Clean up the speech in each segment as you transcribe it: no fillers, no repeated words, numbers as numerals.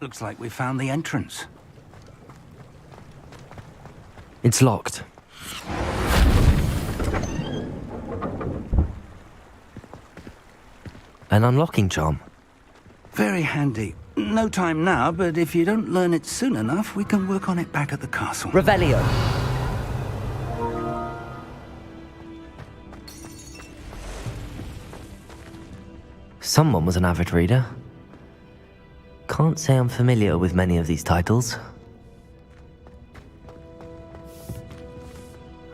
Looks like we found the entrance. It's locked. An unlocking charm. Very handy. No time now, but if you don't learn it soon enough, we can work on it back at the castle. Revelio. Someone was an avid reader. Can't say I'm familiar with many of these titles.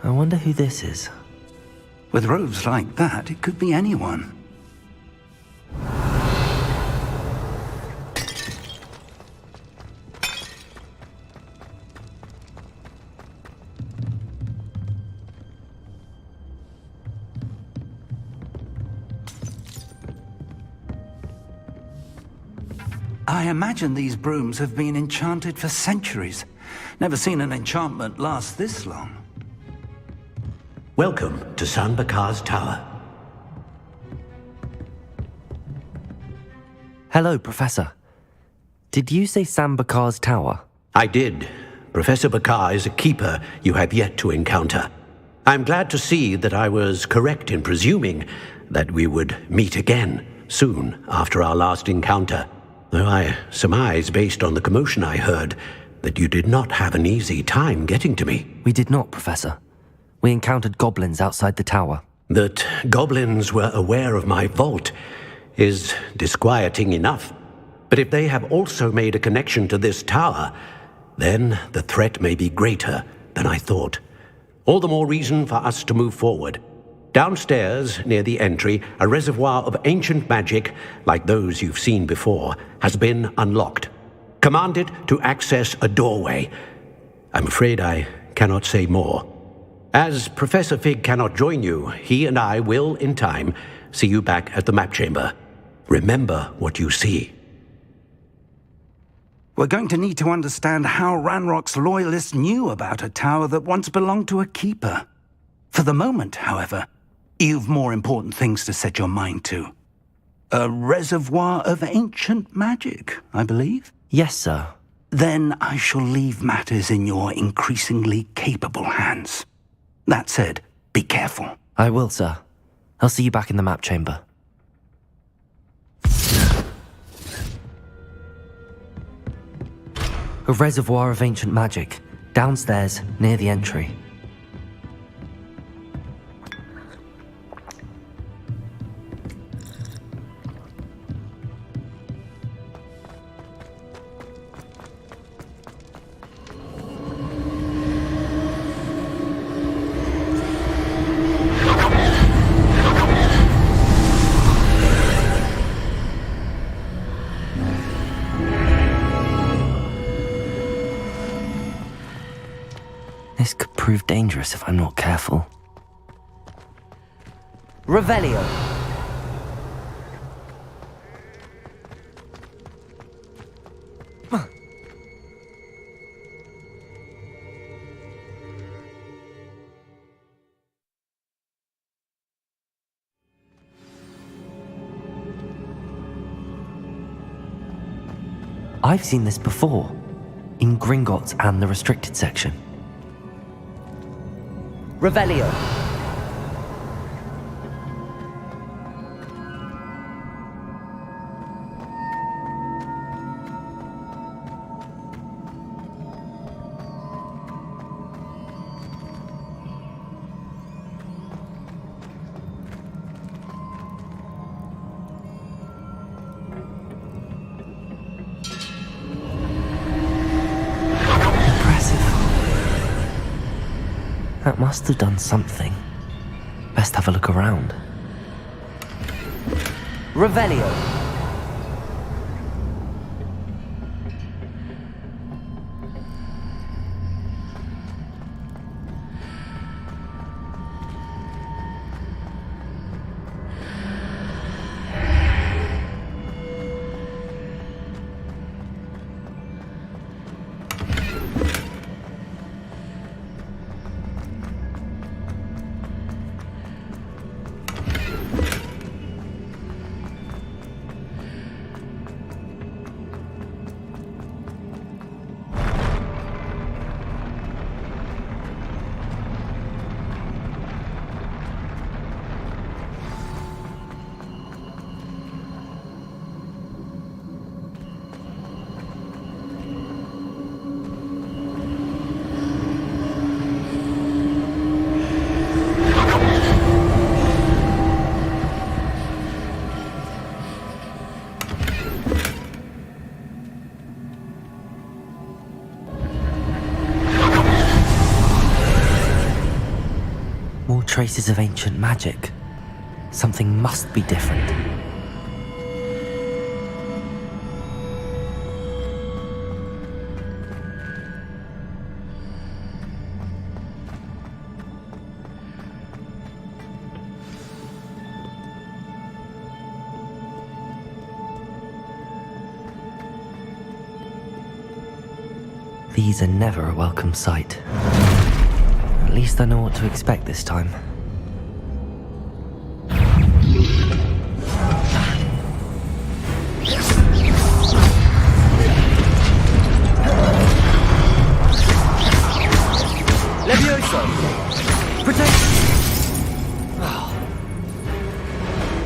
I wonder who this is. With robes like that, it could be anyone. I imagine these brooms have been enchanted for centuries. Never seen an enchantment last this long. Welcome to Sanbakar's Tower. Hello, Professor. Did you say Sambakar's Tower? I did. Professor Bakar is a keeper you have yet to encounter. I'm glad to see that I was correct in presuming that we would meet again soon after our last encounter. Though I surmise, based on the commotion I heard, that you did not have an easy time getting to me. We did not, Professor. We encountered goblins outside the tower. That goblins were aware of my vault is disquieting enough. But if they have also made a connection to this tower, then the threat may be greater than I thought. All the more reason for us to move forward. Downstairs, near the entry, a reservoir of ancient magic, like those you've seen before, has been unlocked. Command it to access a doorway. I'm afraid I cannot say more. As Professor Fig cannot join you, he and I will, in time, see you back at the map chamber. Remember what you see. We're going to need to understand how Ranrock's loyalists knew about a tower that once belonged to a keeper. For the moment, however, you've more important things to set your mind to. A reservoir of ancient magic, I believe? Yes, sir. Then I shall leave matters in your increasingly capable hands. That said, be careful. I will, sir. I'll see you back in the map chamber. A reservoir of ancient magic, downstairs, near the entry. This could prove dangerous if I'm not careful. Revelio. I've seen this before, in Gringotts and the restricted section. Revelio. That must have done something. Best have a look around. Revelio. traces of ancient magic. Something must be different. These are never a welcome sight. At least I know what to expect this time. Levioso! Protect!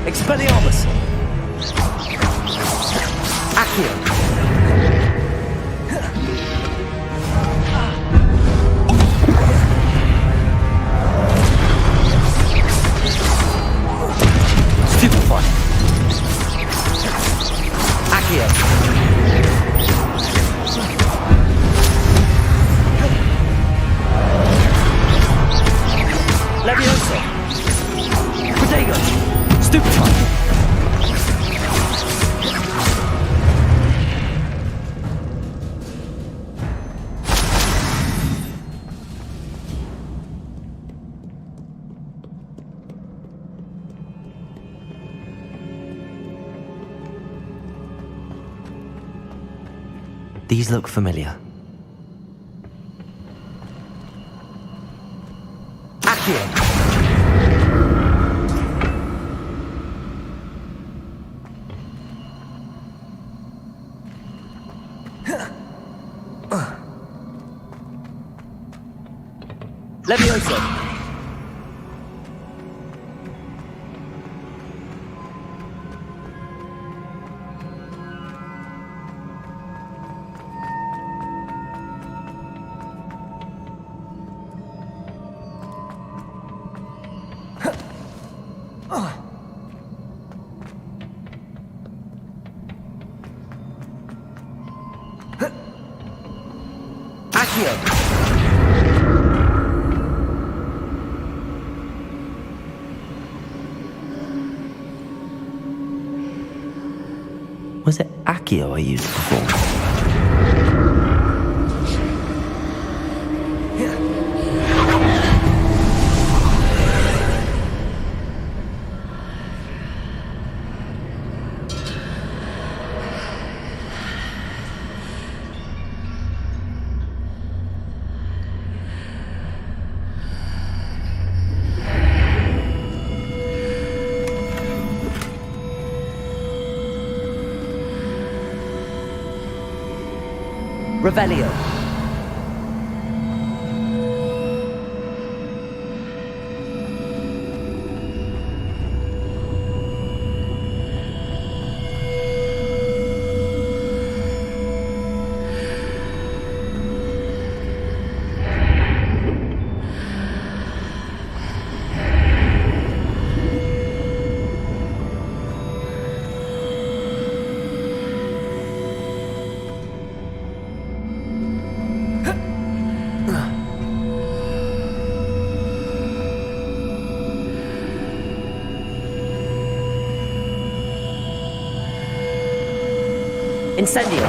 Expelliarmus! Accio! Stupefy! Accio! Levioso! Protego! Stupefy! These look familiar. Accio! Levioso! Accio! Was it Accio I used before? Revelio! Incendio!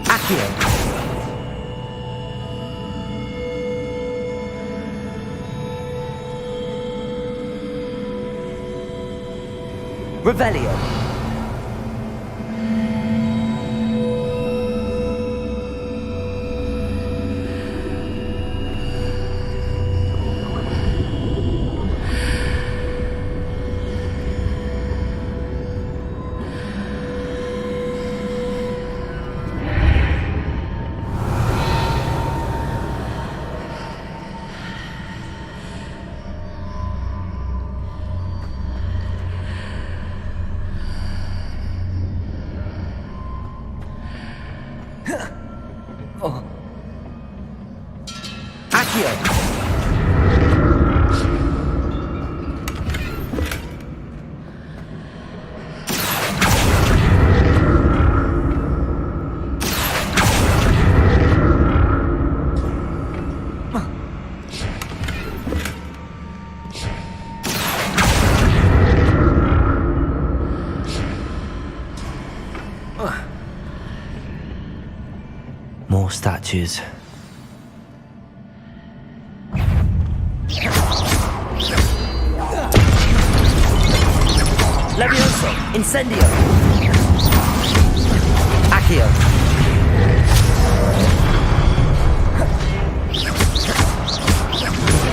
Accio! Revelio! Accio! More statues. Levioso. Incendio. Accio.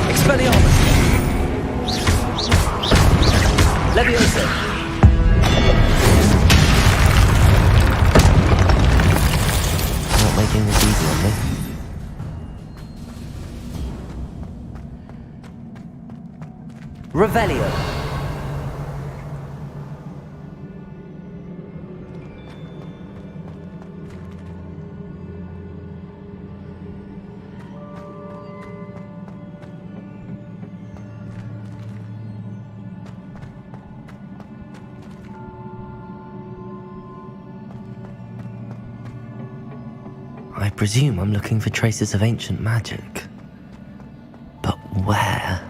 Expelliarmus. Levioso. Not making this easy on me. Revelio. I presume I'm looking for traces of ancient magic. But where?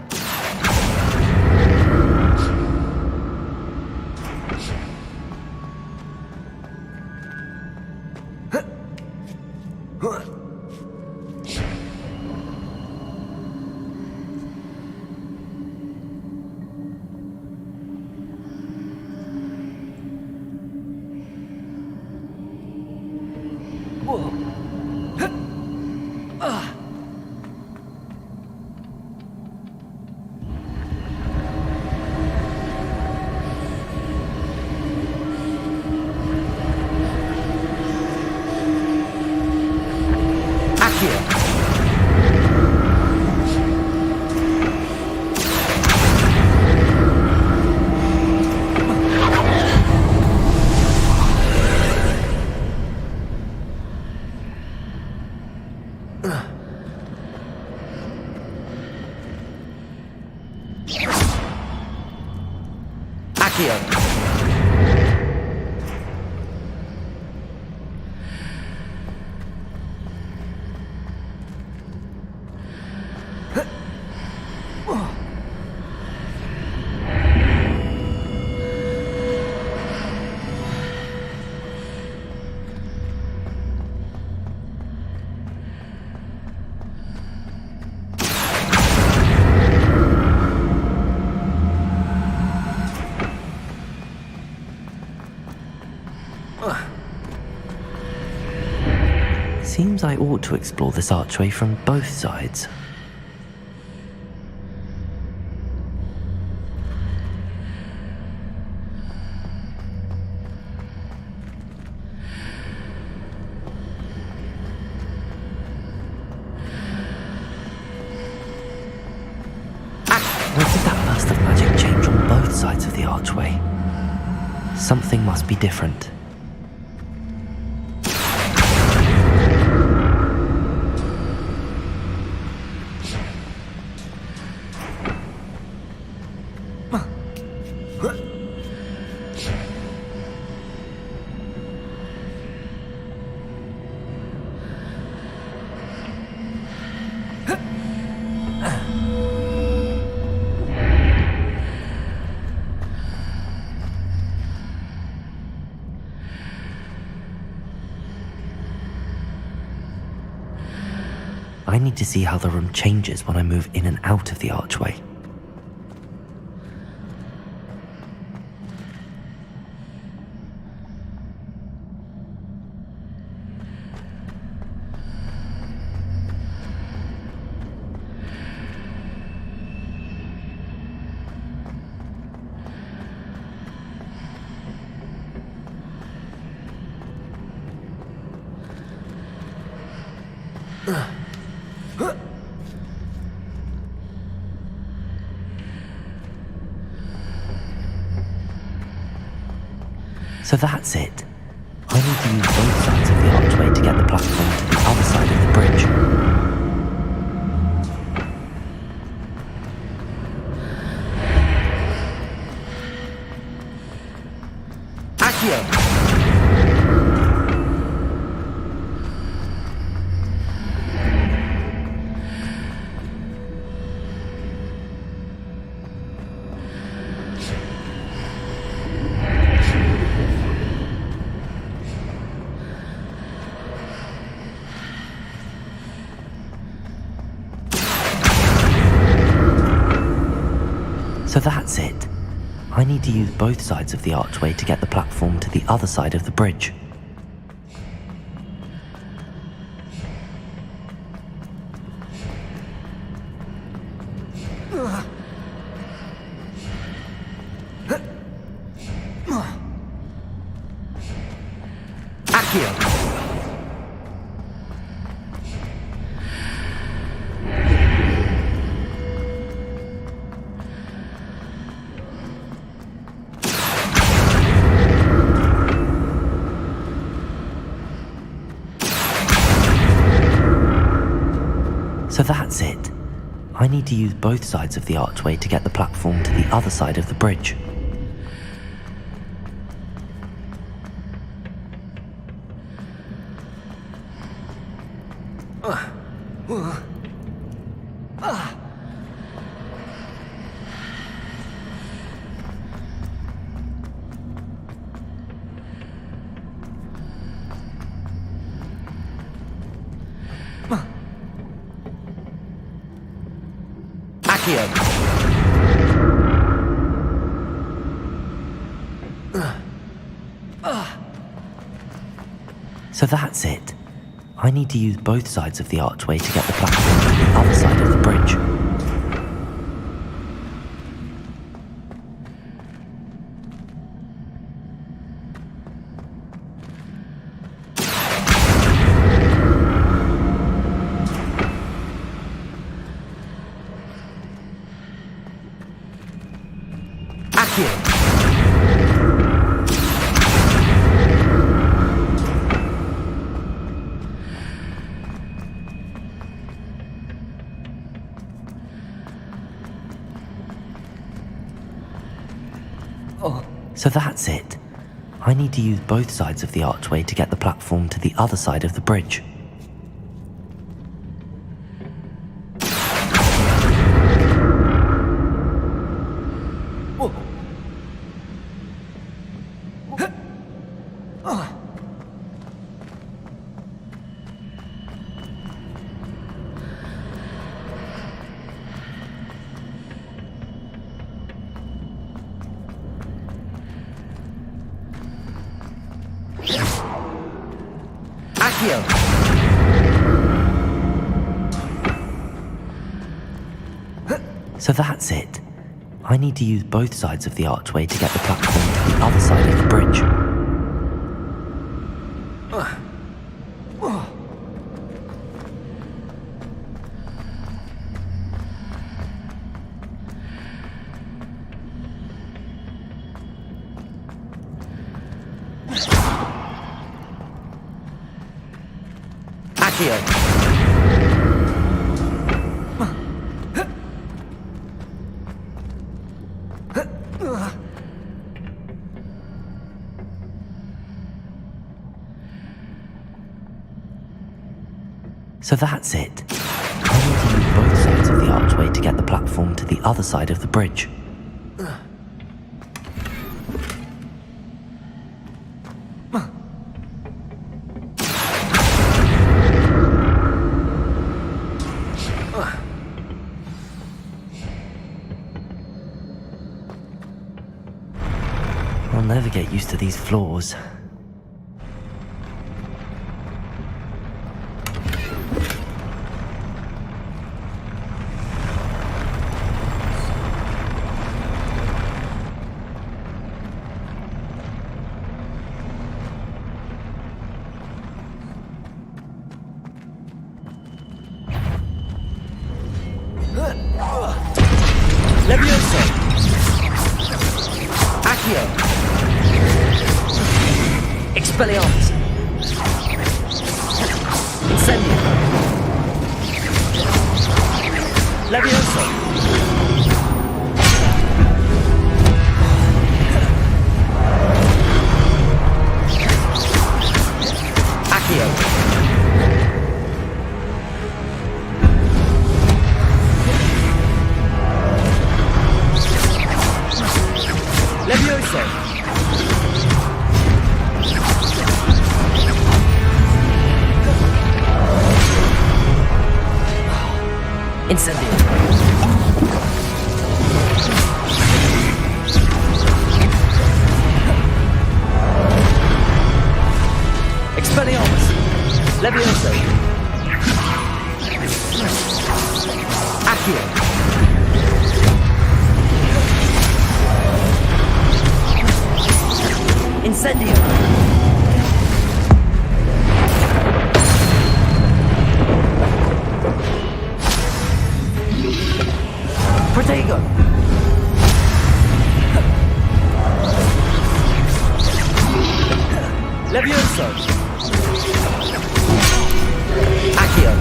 Seems I ought to explore this archway from both sides. Where did that burst of magic change on both sides of the archway? Something must be different. I need to see how the room changes when I move in and out of the archway. So that's it. I need to use both sides of the archway to get the platform to the other side of the bridge. Accio. So that's it. I need to use both sides of the archway to get the platform to the other side of the bridge. Accio. So that's it. I need to use both sides of the archway to get the platform to the other side of the bridge. Accio. So that's it. I need to use both sides of the archway to get the platform to the other side of the bridge. Accio. So that's it. I need to use both sides of the archway to get the platform to the other side of the bridge. Accio. So that's it. I need to use both sides of the archway to get the platform to the other side of the bridge. Accio. So that's it. I need to use both sides of the archway to get the platform to the other side of the bridge. I'll never get used to these floors. Levioso. Accio. Expelliarmus. Incendio. Levioso. Accio. Levioso. Incendio. Levioso. Accio. Incendio. Protego. Levioso. Accio.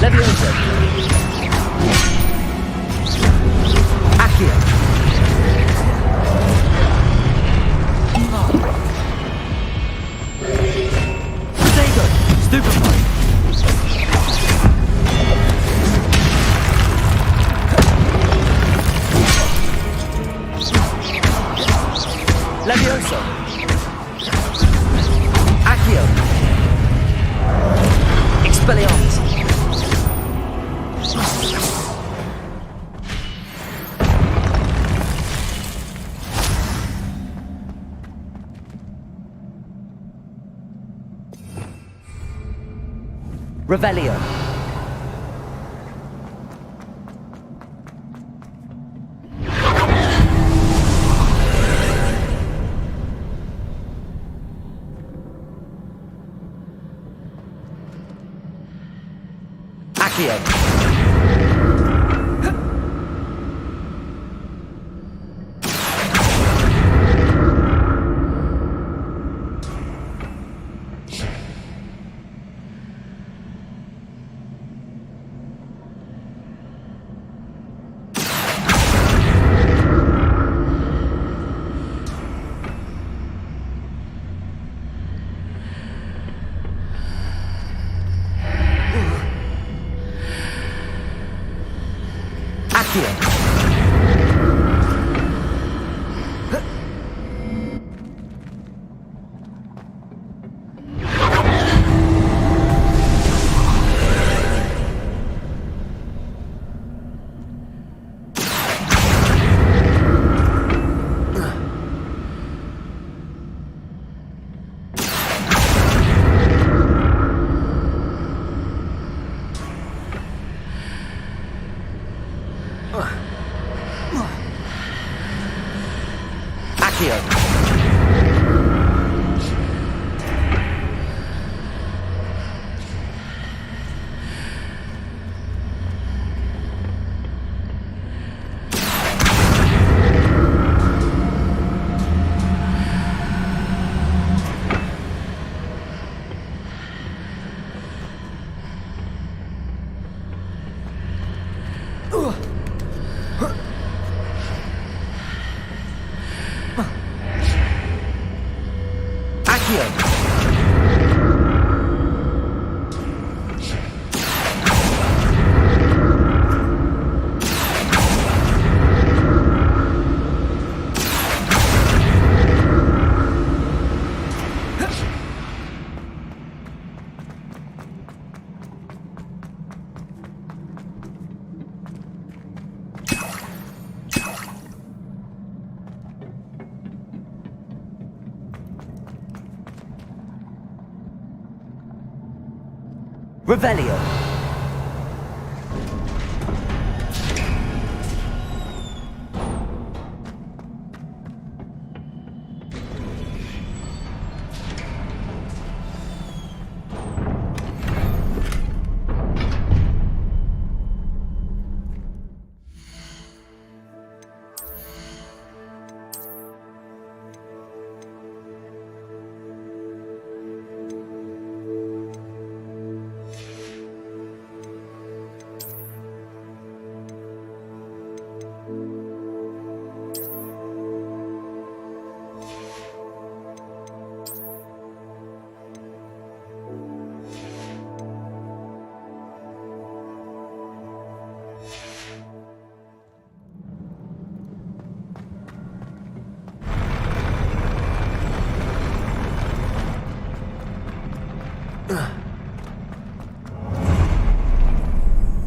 Levioso. Accio. Protego. Stupefy. Levioso. Accio. Expelliarmus. Revelio. Accio. Accio. Revelio.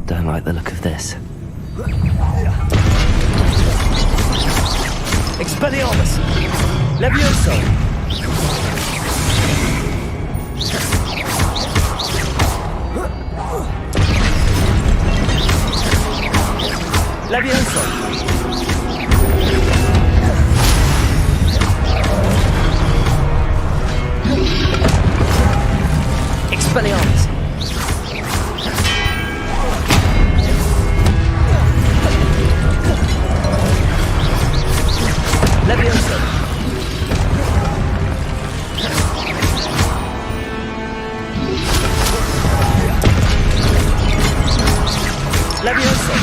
Don't like the look of this. Expelliarmus! Levioso! Levioso! Expelliarmus! Levioso! Levioso!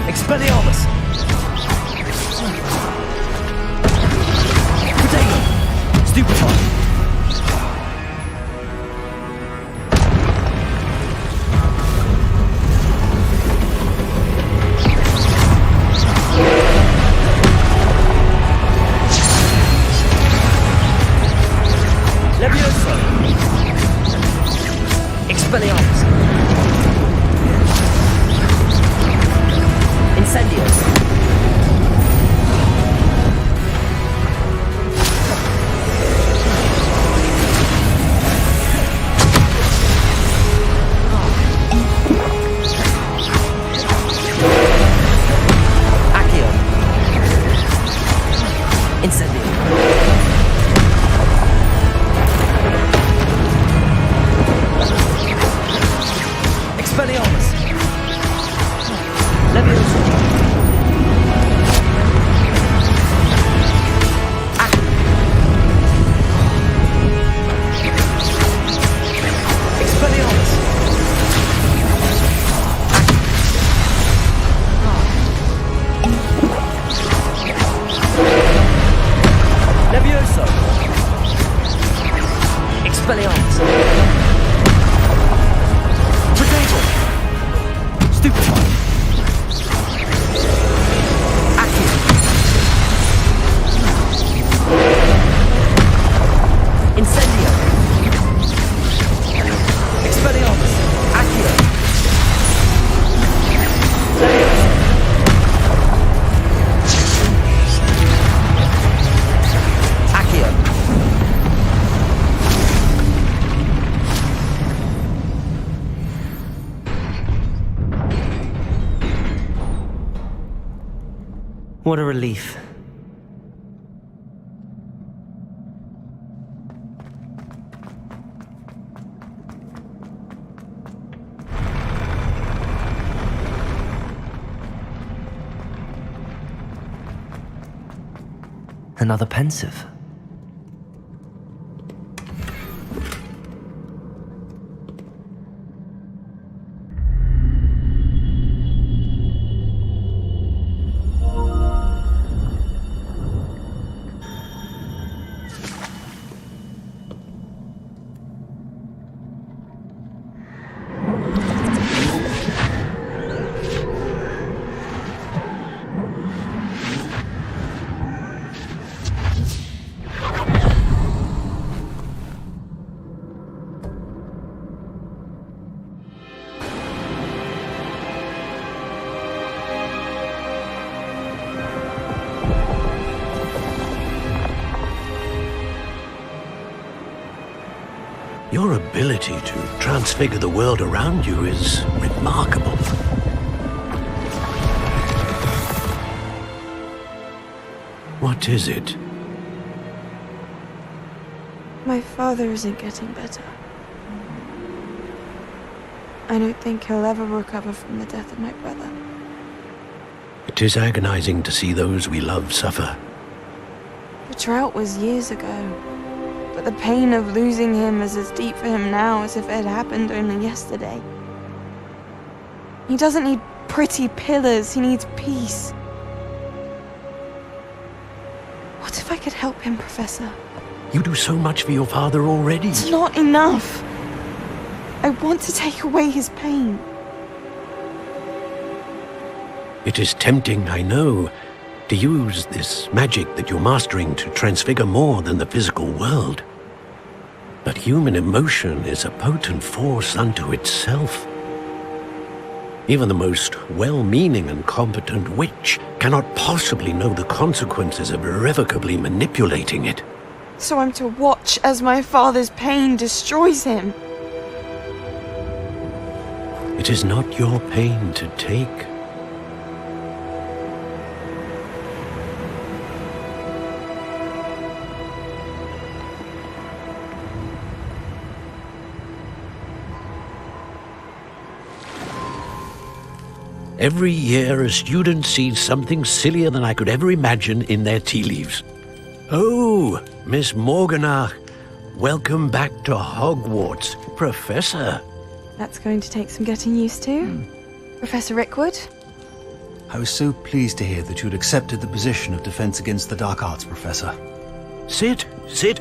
Expelliarmus! Potato! Stupefy! Levioso! Expelliarmus! Incendio! Accio! Incendio! Expelliarmus! Levioso! Expelliarmus! Levioso! Expelliarmus! Potato! Stupefy! Accio! Incendio! Expelliarmus! Accio! Levioso! Accio! What a relief. Another pensive. Your ability to transfigure the world around you is remarkable. What is it? My father isn't getting better. I don't think he'll ever recover from the death of my brother. It is agonizing to see those we love suffer. The drought was years ago, but the pain of losing him is as deep for him now as if it had happened only yesterday. He doesn't need pretty pillars, he needs peace. What if I could help him, Professor? You do so much for your father already. It's not enough. I want to take away his pain. It is tempting, I know, to use this magic that you're mastering to transfigure more than the physical world. But human emotion is a potent force unto itself. Even the most well-meaning and competent witch cannot possibly know the consequences of irrevocably manipulating it. So I'm to watch as my father's pain destroys him. It is not your pain to take. Every year, a student sees something sillier than I could ever imagine in their tea leaves. Oh, Miss Morganach, welcome back to Hogwarts, Professor. That's going to take some getting used to. Professor Rickwood? I was so pleased to hear that you'd accepted the position of Defense Against the Dark Arts, Professor. Sit,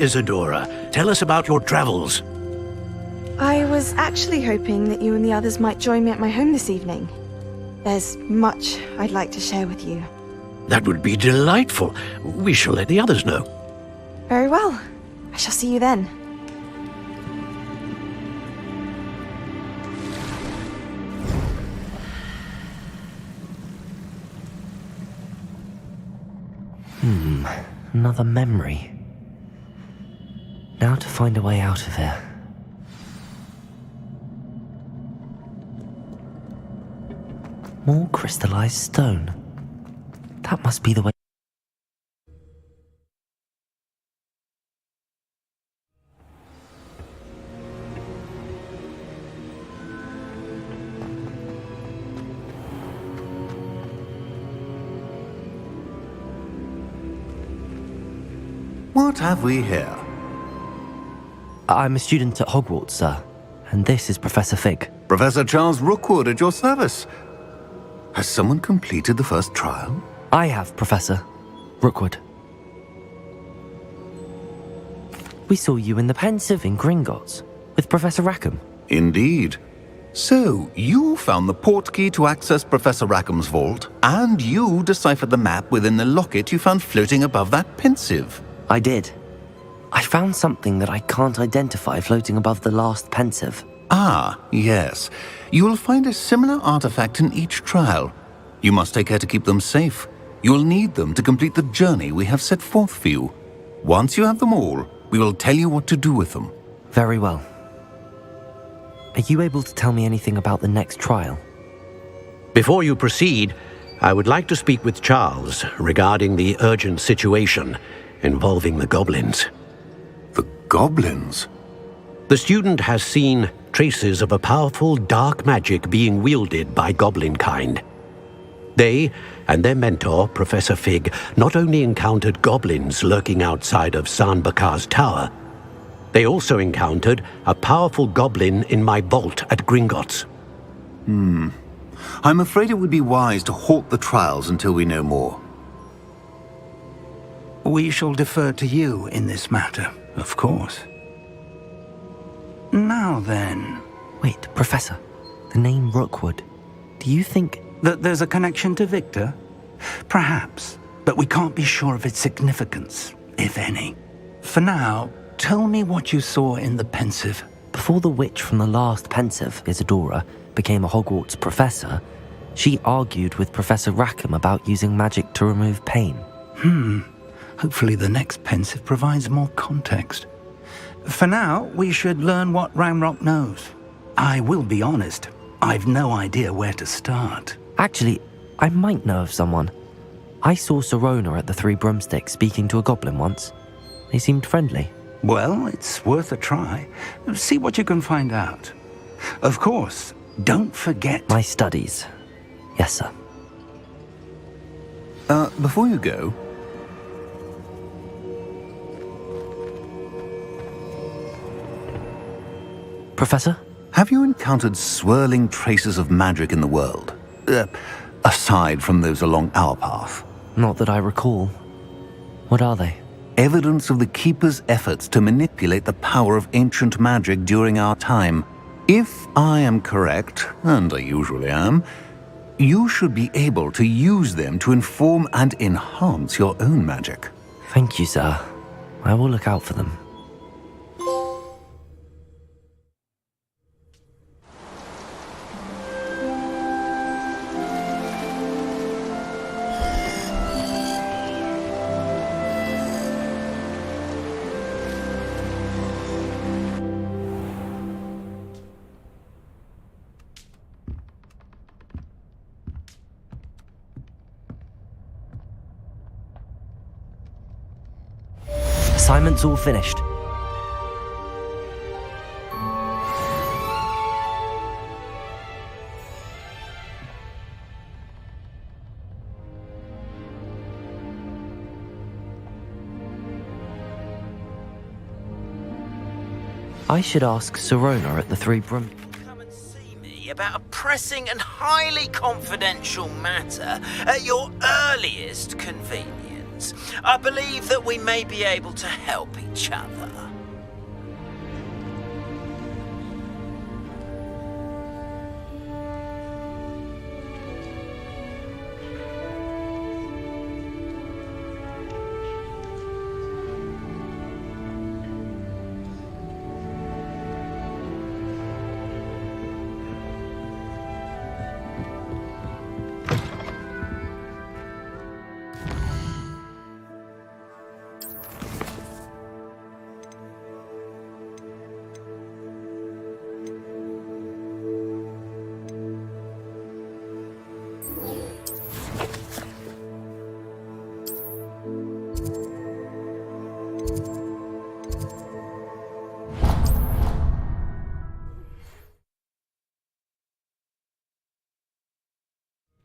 Isadora. Tell us about your travels. I was actually hoping that you and the others might join me at my home this evening. There's much I'd like to share with you. That would be delightful. We shall let the others know. Very well. I shall see you then. Another memory. Now to find a way out of here. More crystallized stone. That must be the way. What have we here? I'm a student at Hogwarts, sir. And this is Professor Fig. Professor Charles Rookwood at your service. Has someone completed the first trial? I have, Professor Rookwood. We saw you in the Pensive in Gringotts with Professor Rackham. Indeed. So, you found the portkey to access Professor Rackham's vault, and you deciphered the map within the locket you found floating above that Pensive. I did. I found something that I can't identify floating above the last Pensive. Ah, yes. You will find a similar artifact in each trial. You must take care to keep them safe. You will need them to complete the journey we have set forth for you. Once you have them all, we will tell you what to do with them. Very well. Are you able to tell me anything about the next trial? Before you proceed, I would like to speak with Charles regarding the urgent situation involving the goblins. The goblins? The student has seen traces of a powerful dark magic being wielded by goblin kind. They and their mentor, Professor Fig, not only encountered goblins lurking outside of San Bakar's tower, they also encountered a powerful goblin in my vault at Gringotts. I'm afraid it would be wise to halt the trials until we know more. We shall defer to you in this matter, of course. Now then, Wait, Professor. The name Rookwood. Do you think... that there's a connection to Victor? Perhaps, but we can't be sure of its significance, if any. For now, tell me what you saw in the Pensive. Before the witch from the last Pensive, Isadora, became a Hogwarts professor, she argued with Professor Rackham about using magic to remove pain. Hopefully the next Pensive provides more context. For now, we should learn what Ranrock knows. I will be honest, I've no idea where to start. Actually, I might know of someone. I saw Serona at the Three Broomsticks speaking to a goblin once. They seemed friendly. Well, it's worth a try. See what you can find out. Of course, don't forget... My studies. Yes, sir. Before you go, Professor? have you encountered swirling traces of magic in the world? Aside from those along our path. Not that I recall. What are they? Evidence of the Keeper's efforts to manipulate the power of ancient magic during our time. If I am correct, and I usually am, you should be able to use them to inform and enhance your own magic. Thank you, sir. I will look out for them. Assignment's all finished. I should ask Sirona at the Three Brum. Come and see me about a pressing and highly confidential matter at your earliest convenience. I believe that we may be able to help each other.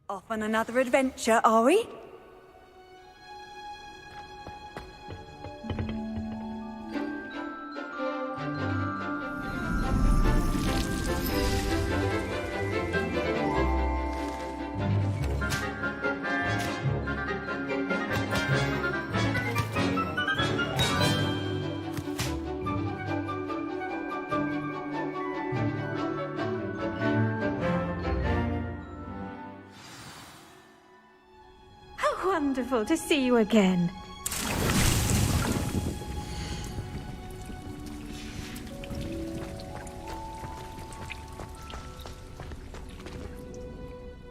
Off on another adventure, are we? Wonderful to see you again.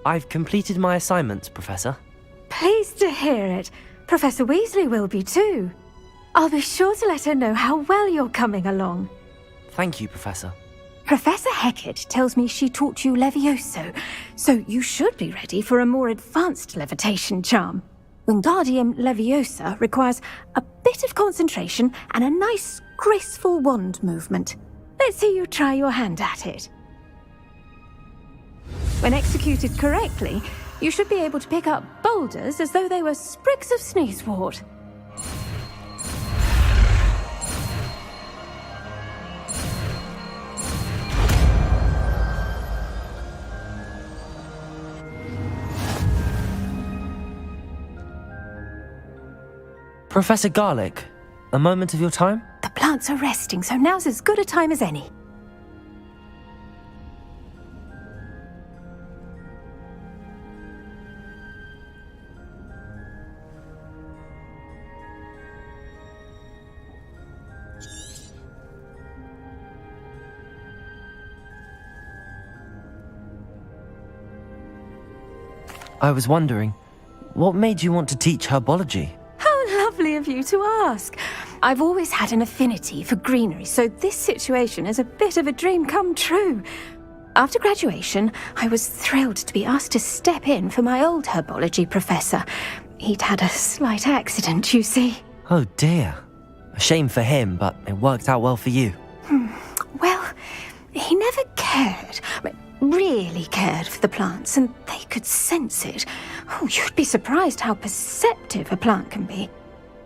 I've completed my assignments, Professor. Pleased to hear it. Professor Weasley will be too. I'll be sure to let her know how well you're coming along. Thank you, Professor. Professor Hecat tells me she taught you Levioso, so you should be ready for a more advanced levitation charm. Wingardium Leviosa requires a bit of concentration and a nice, graceful wand movement. Let's see you try your hand at it. When executed correctly, you should be able to pick up boulders as though they were sprigs of sneezewort. Professor Garlick, a moment of your time? The plants are resting, so now's as good a time as any. I was wondering, what made you want to teach herbology? Lovely of you to ask. I've always had an affinity for greenery, so this situation is a bit of a dream come true. After graduation, I was thrilled to be asked to step in for my old herbology professor. He'd had a slight accident, you see. Oh dear. A shame for him, but it worked out well for you. Well, he never cared, really cared for the plants, and they could sense it. Oh, you'd be surprised how perceptive a plant can be.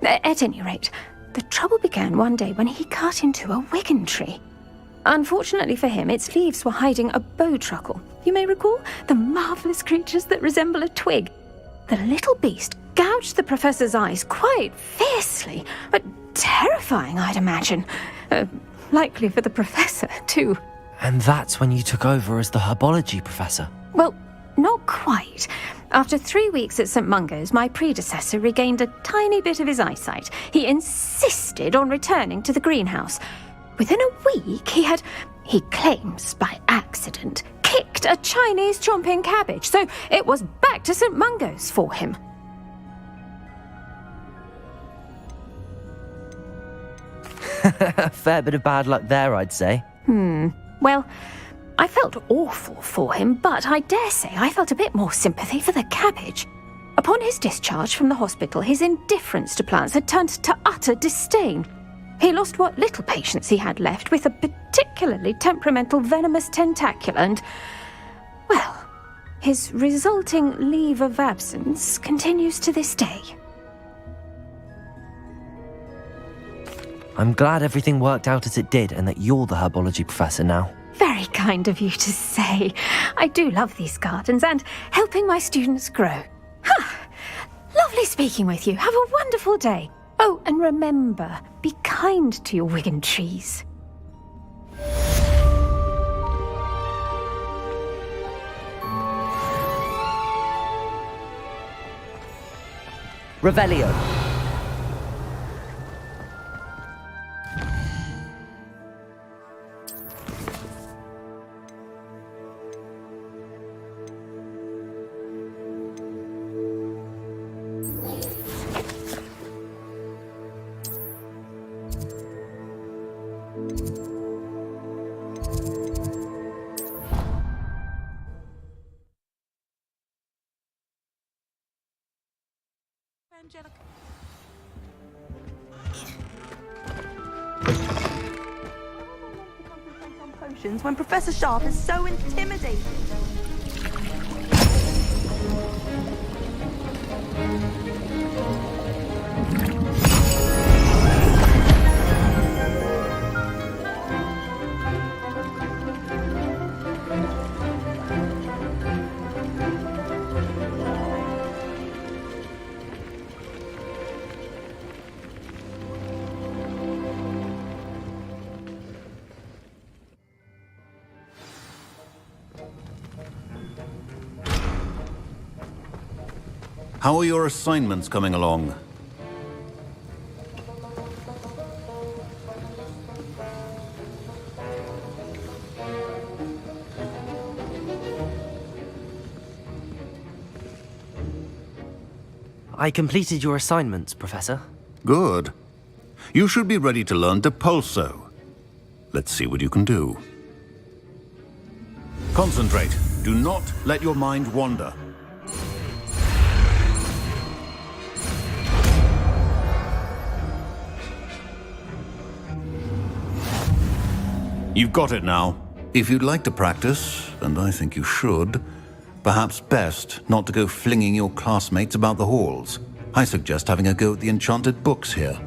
At any rate, the trouble began one day when he cut into a Wigan tree. Unfortunately for him, its leaves were hiding a bowtruckle. You may recall the marvellous creatures that resemble a twig. The little beast gouged the professor's eyes quite fiercely, but terrifying, I'd imagine. Likely for the professor, too. And that's when you took over as the herbology professor? Well, not quite. After 3 weeks at St. Mungo's, my predecessor regained a tiny bit of his eyesight. He insisted on returning to the greenhouse. Within a week, he claims by accident, kicked a Chinese chomping cabbage, so it was back to St. Mungo's for him. A fair bit of bad luck there, I'd say. Well, I felt awful for him, but I dare say I felt a bit more sympathy for the cabbage. Upon his discharge from the hospital, his indifference to plants had turned to utter disdain. He lost what little patience he had left with a particularly temperamental venomous tentacula and, well, his resulting leave of absence continues to this day. I'm glad everything worked out as it did and that you're the herbology professor now. Very kind of you to say. I do love these gardens and helping my students grow. Lovely speaking with you. Have a wonderful day. Oh, and remember, be kind to your Wigan trees. Revelio. Angelica. On potions when Professor Sharp is so intimidated. How are your assignments coming along? I completed your assignments, Professor. Good. You should be ready to learn Depulso. Let's see what you can do. Concentrate. Do not let your mind wander. You've got it now. If you'd like to practice, and I think you should, perhaps best not to go flinging your classmates about the halls. I suggest having a go at the enchanted books here.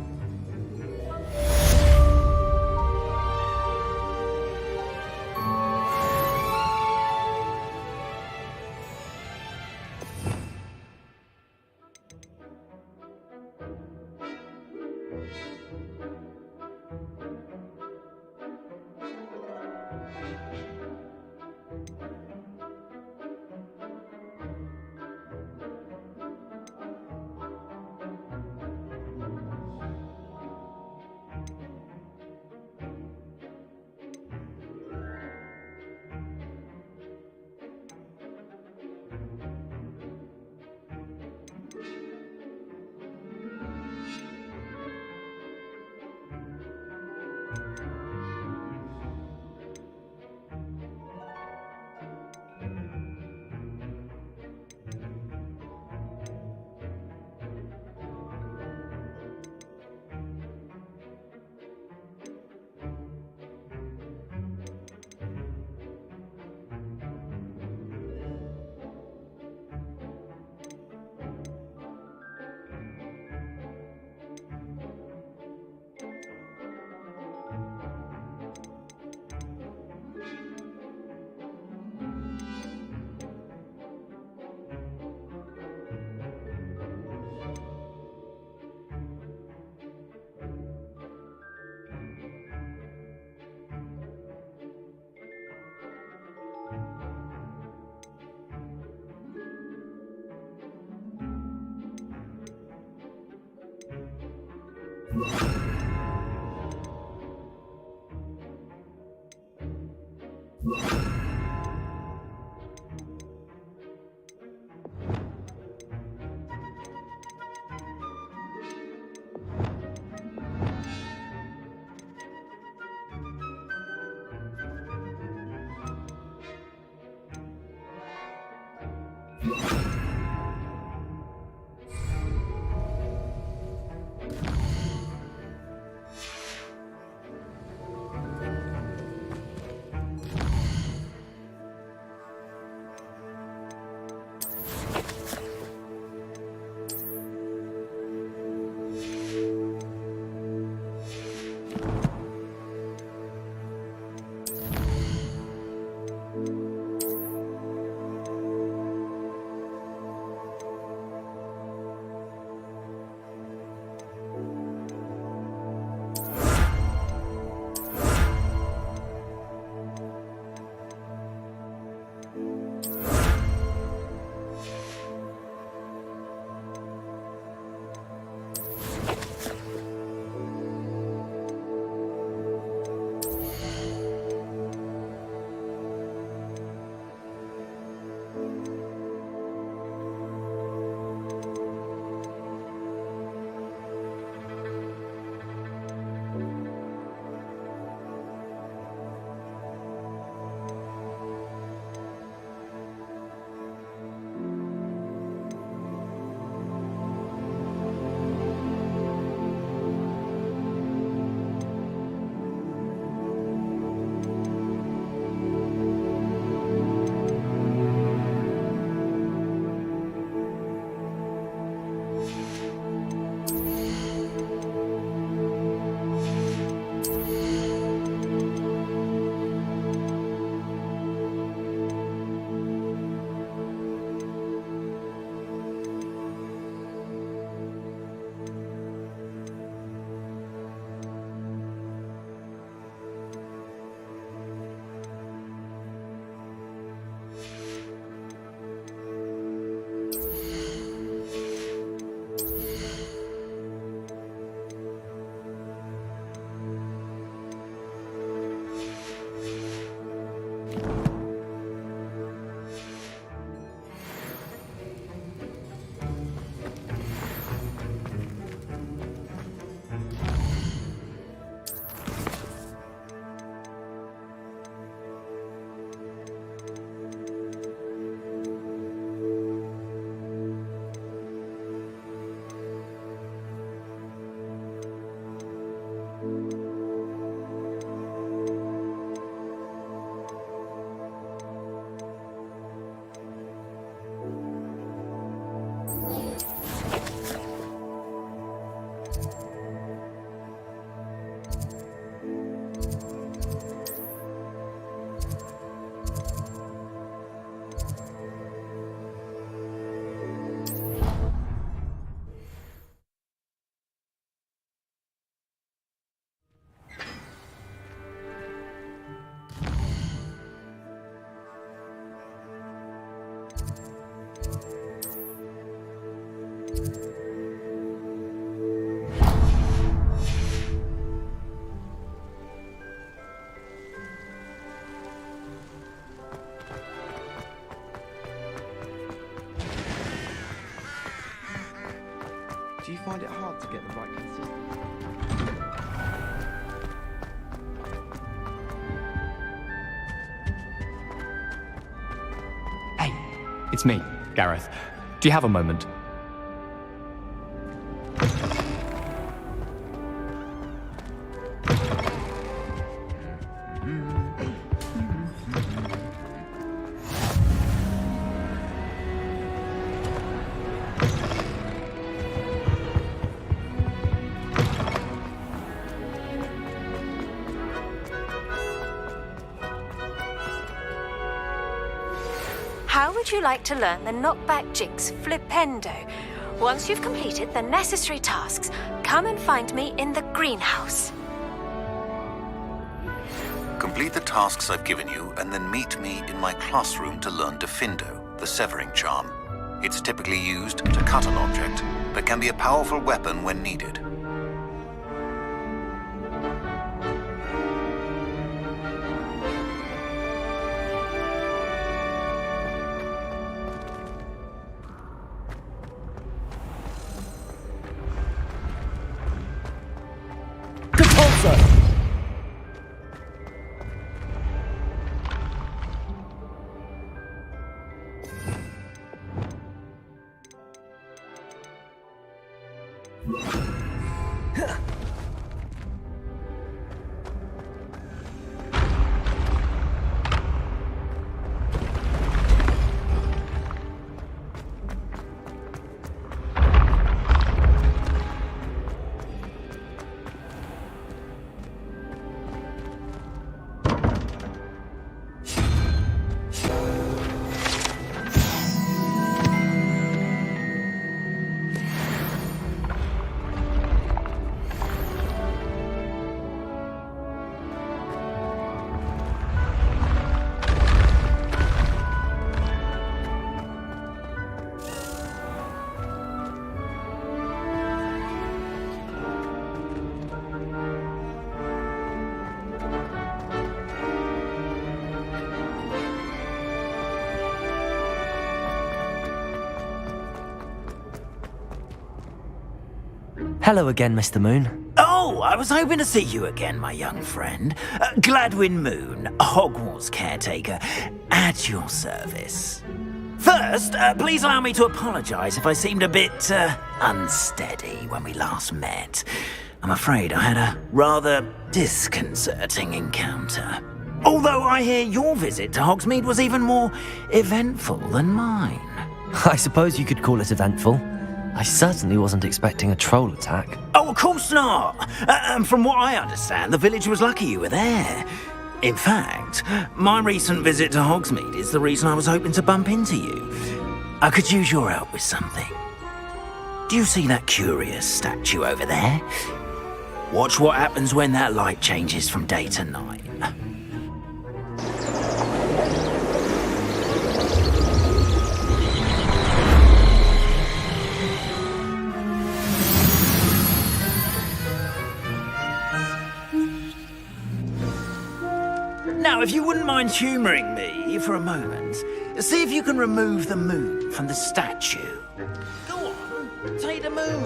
Do you find it hard to get the right consistency? Hey, it's me, Gareth. Do you have a moment? How would you like to learn the knockback jigs flipendo? Once you've completed the necessary tasks, come and find me in the greenhouse. Complete the tasks I've given you and then meet me in my classroom to learn Defindo, the severing charm. It's typically used to cut an object, but can be a powerful weapon when needed. Hello again, Mr. Moon. Oh, I was hoping to see you again, my young friend. Gladwin Moon, Hogwarts caretaker, at your service. First, please allow me to apologise if I seemed a bit unsteady when we last met. I'm afraid I had a rather disconcerting encounter. Although I hear your visit to Hogsmeade was even more eventful than mine. I suppose you could call it eventful. I certainly wasn't expecting a troll attack. Oh, of course not. And from what I understand, the village was lucky you were there. In fact, my recent visit to Hogsmeade is the reason I was hoping to bump into you. I could use your help with something. Do you see that curious statue over there? Watch what happens when that light changes from day to night. Now, if you wouldn't mind humouring me for a moment, see if you can remove the moon from the statue. Go on, take the moon.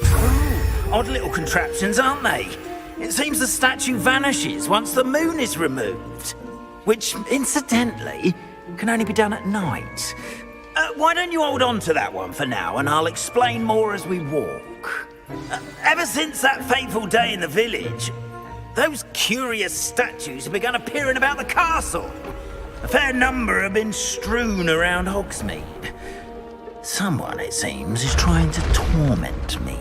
Ooh, odd little contraptions, aren't they? It seems the statue vanishes once the moon is removed, which, incidentally, can only be done at night. Why don't you hold on to that one for now, and I'll explain more as we walk. Ever since that fateful day in the village, those curious statues have begun appearing about the castle. A fair number have been strewn around Hogsmeade. Someone, it seems, is trying to torment me.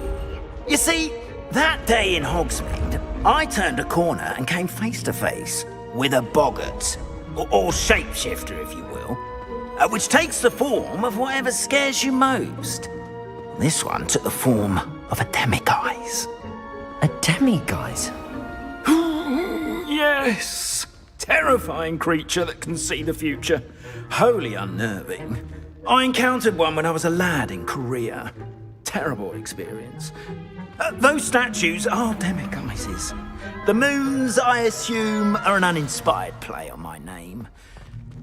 You see, that day in Hogsmeade, I turned a corner and came face to face with a boggart, or shapeshifter, if you will, which takes the form of whatever scares you most. This one took the form of a demiguise. A demiguise? Yes! Terrifying creature that can see the future. Wholly unnerving. I encountered one when I was a lad in Korea. Terrible experience. Those statues are demiguises. The moons, I assume, are an uninspired play on my name.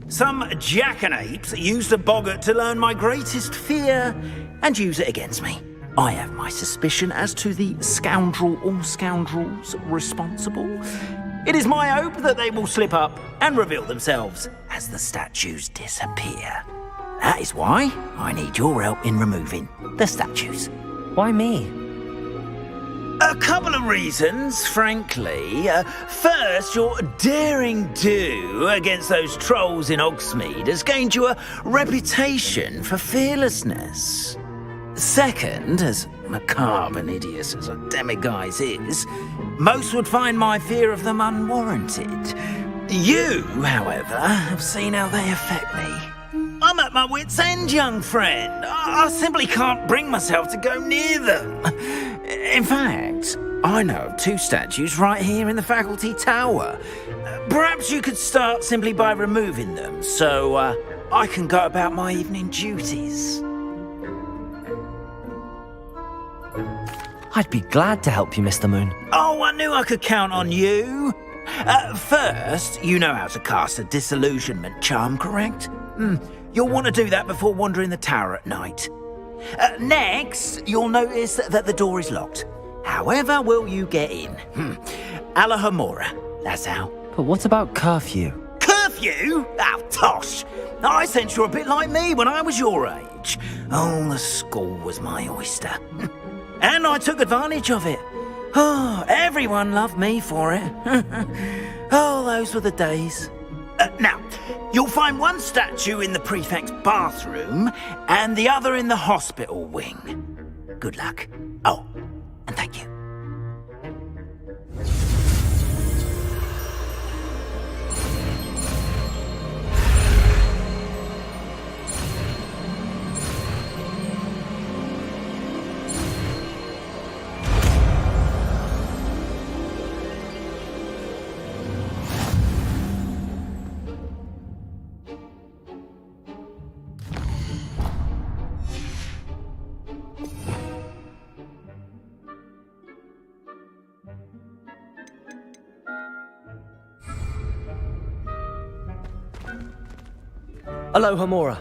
Some jackanapes used a boggart to learn my greatest fear and use it against me. I have my suspicion as to the scoundrel or scoundrels responsible. It is my hope that they will slip up and reveal themselves as the statues disappear. That is why I need your help in removing the statues. Why me? A couple of reasons, frankly. First, your daring do against those trolls in Hogsmeade has gained you a reputation for fearlessness. Second, as macabre and hideous as a demiguise is, most would find my fear of them unwarranted. You, however, have seen how they affect me. I'm at my wit's end, young friend. I simply can't bring myself to go near them. In fact, I know of 2 statues right here in the faculty tower. Perhaps you could start simply by removing them, so I can go about my evening duties. I'd be glad to help you, Mr. Moon. Oh, I knew I could count on you. First, you know how to cast a disillusionment charm, correct? You'll want to do that before wandering the tower at night. Next, you'll notice that the door is locked. However will you get in? Alahomora, that's how. But what about curfew? Curfew? Oh, tosh. I sense you're a bit like me when I was your age. Oh, the school was my oyster. And I took advantage of it. Oh, everyone loved me for it. Oh, those were the days. Now, you'll find one statue in the prefect's bathroom and the other in the hospital wing. Good luck. Oh, and thank you. Alohomora.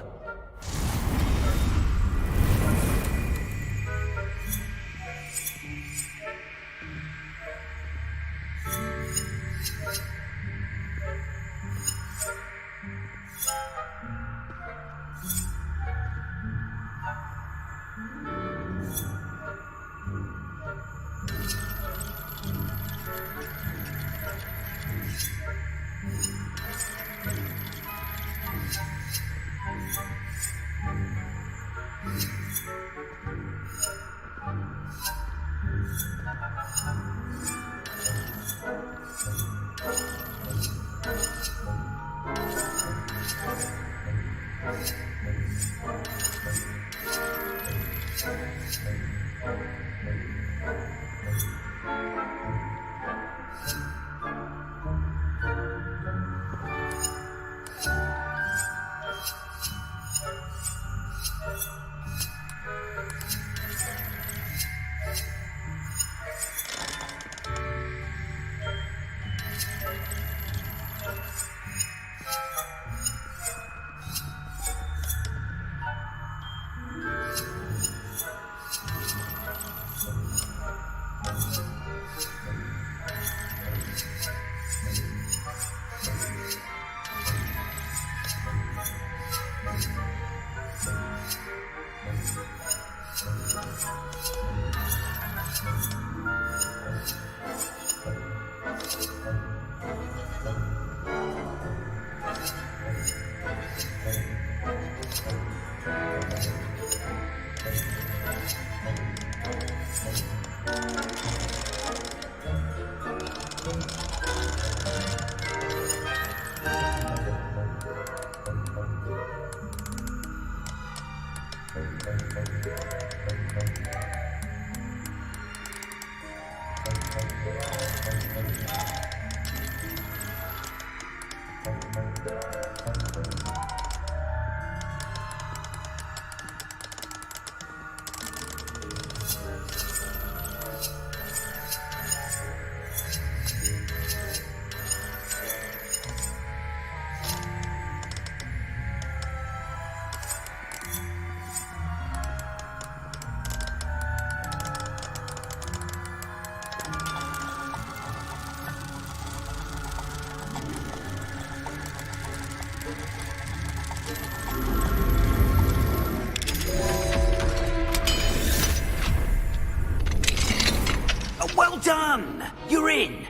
Well done! You're in.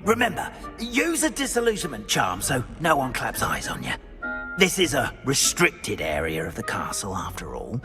Remember, use a disillusionment charm so no one claps eyes on you. This is a restricted area of the castle, after all.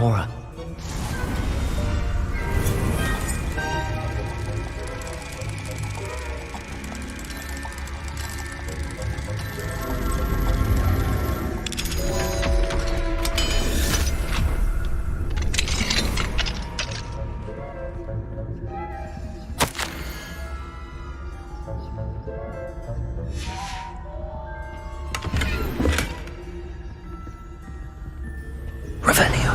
Alohomora. Revelio.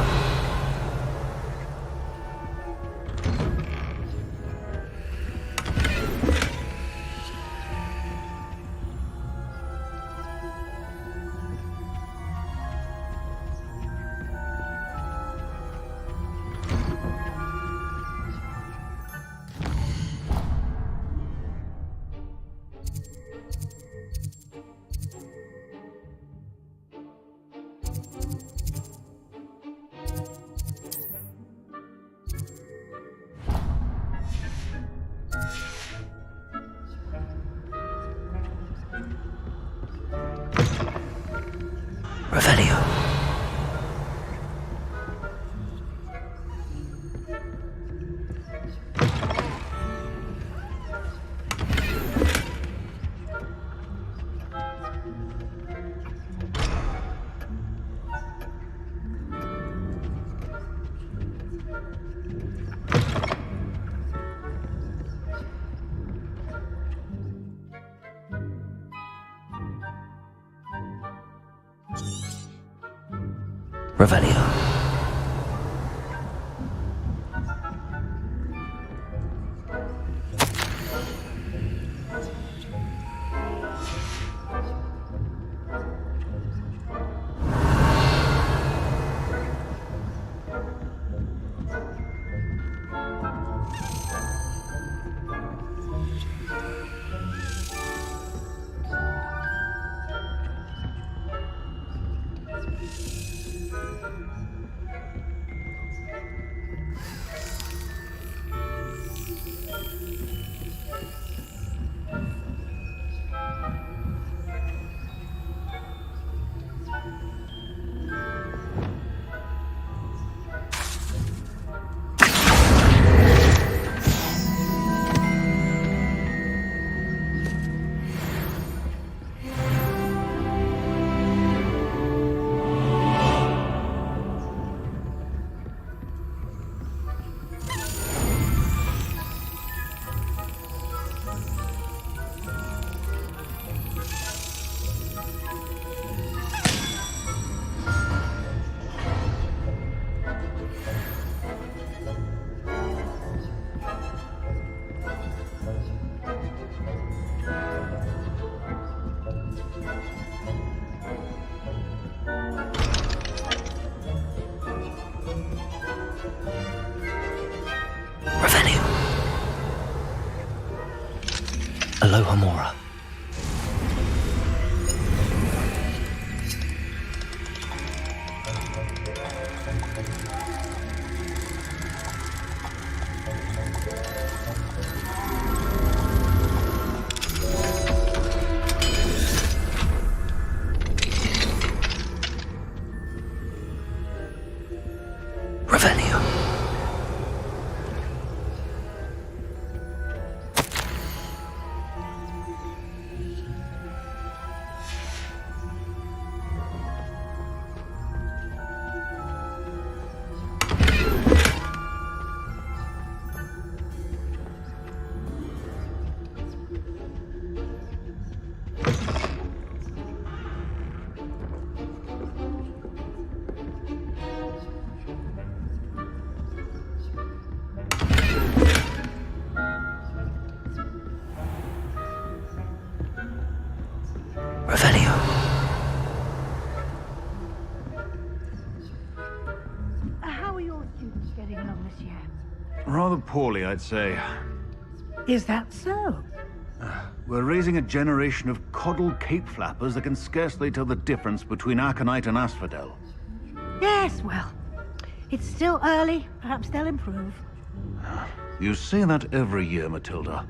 Revelio. Revelio. Alohomora. Revelio. Revelio. How are your students getting along this year? Rather poorly, I'd say. Is that so? We're raising a generation of coddled cape flappers that can scarcely tell the difference between aconite and asphodel. Yes, well, it's still early. Perhaps they'll improve. You say that every year, Matilda.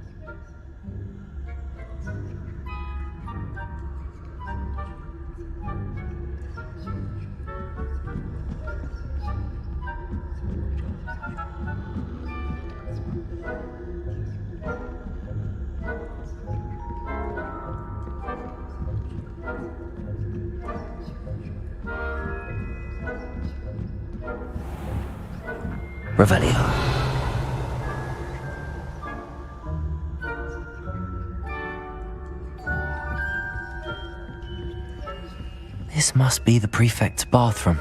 Revelio. This must be the prefect's bathroom.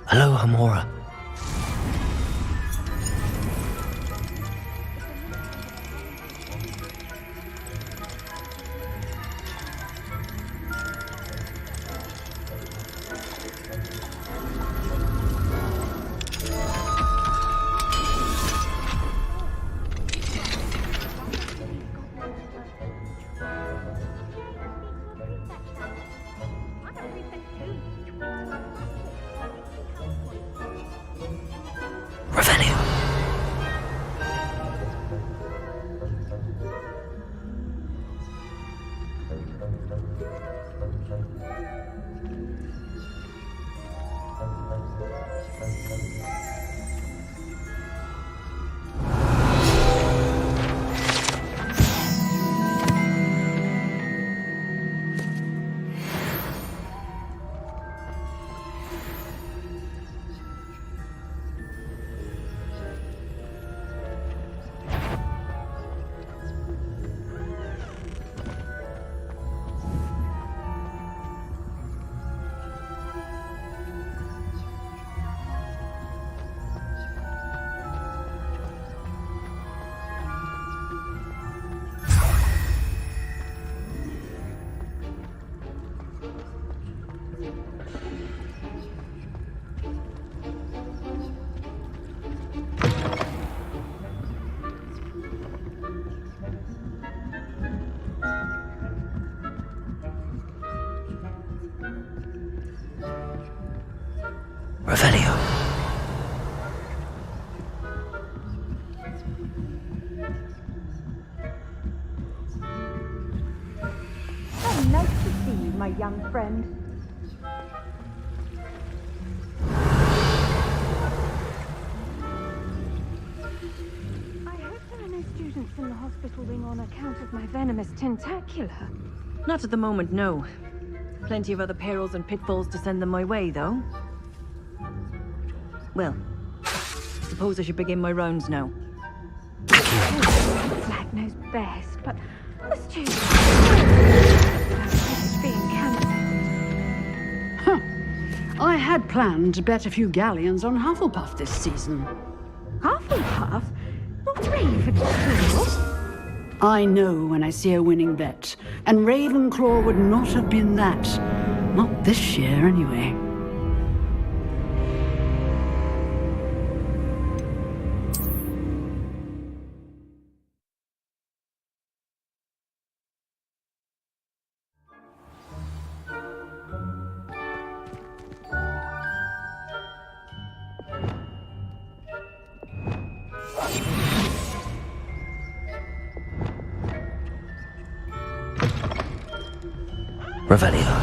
Hello, Hamora. Revelio. Oh, nice to see you, my young friend. I hope there are no students in the hospital wing on account of my venomous tentacula. Not at the moment, no. Plenty of other perils and pitfalls to send them my way, though. Well, suppose I should begin my rounds now. Flag knows best, but the students being cancelled. Huh. I had planned to bet a few galleons on Hufflepuff this season. Hufflepuff? Not Ravenclaw? I know when I see a winning bet, and Ravenclaw would not have been that. Not this year, anyway. Revelio.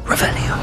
Revelio.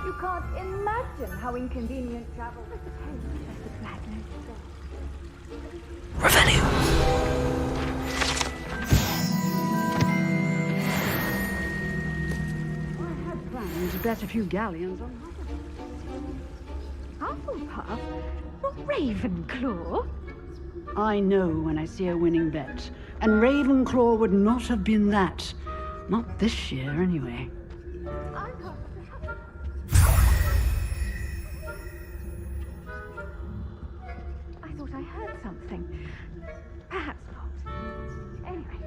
You can't imagine how inconvenient travel is. I had planned to bet a few galleons on Hufflepuff? Not Ravenclaw? I know when I see a winning bet, and Ravenclaw would not have been that. Not this year, anyway. I thought I heard something. Perhaps not. Anyway,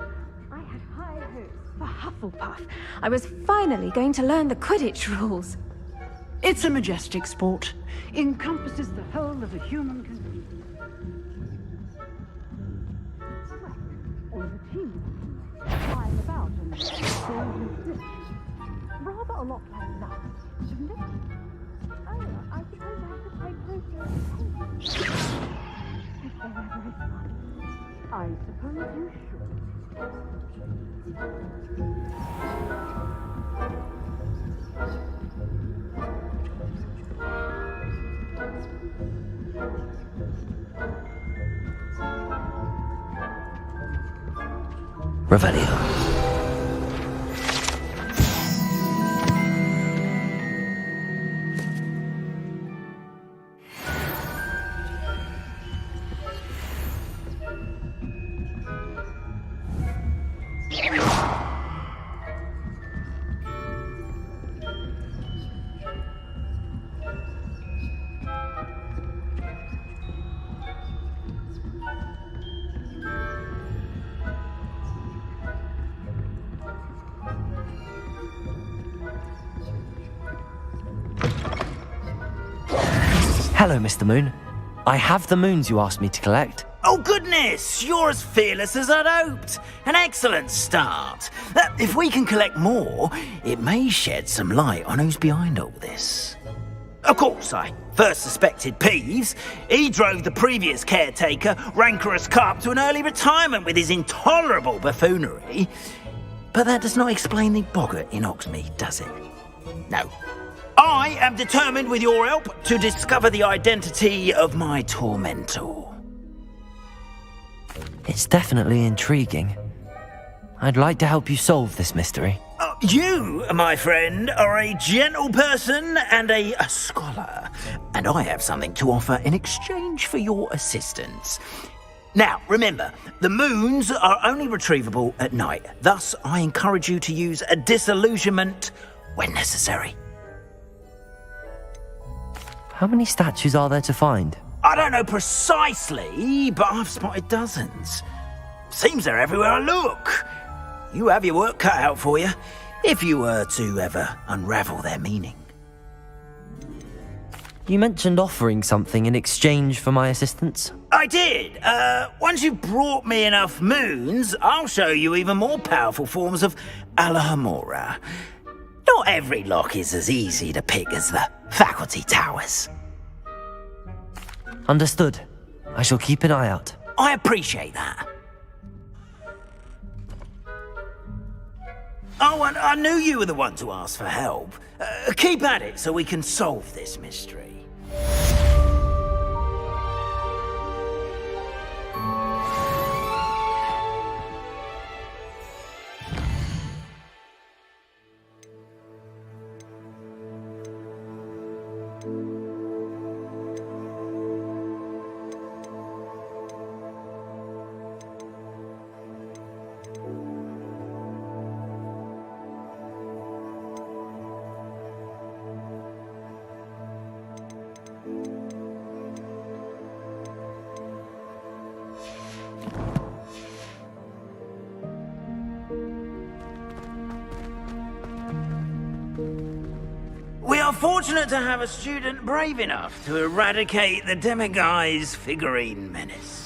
I had high hopes For Hufflepuff, I was finally going to learn the Quidditch rules. It's a majestic sport. Encompasses the whole of the human condition. All of the team flying about and falling. Rather a lot like that, shouldn't it? Oh, I suppose I have to pay closer attention. If there ever is one. I suppose you should. Revelio. Hello, Mr. Moon. I have the moons you asked me to collect. Oh, goodness! You're as fearless as I'd hoped. An excellent start. If we can collect more, it may shed some light on who's behind all this. Of course, I first suspected Peeves. He drove the previous caretaker, Rancorous Carp, to an early retirement with his intolerable buffoonery. But that does not explain the boggart in Oxmead, does it? No. I am determined, with your help, to discover the identity of my tormentor. It's definitely intriguing. I'd like to help you solve this mystery. You, my friend, are a gentle person and a scholar, and I have something to offer in exchange for your assistance. Now, remember, the moons are only retrievable at night. Thus, I encourage you to use a disillusionment when necessary. How many statues are there to find? I don't know precisely, but I've spotted dozens. Seems they're everywhere I look. You have your work cut out for you, if you were to ever unravel their meaning. You mentioned offering something in exchange for my assistance? I did. Once you've brought me enough moons, I'll show you even more powerful forms of Alohomora. Not every lock is as easy to pick as the faculty towers. Understood. I shall keep an eye out. I appreciate that. Oh, and I knew you were the one to ask for help. Keep at it so we can solve this mystery. are fortunate to have a student brave enough to eradicate the demiguy's figurine menace.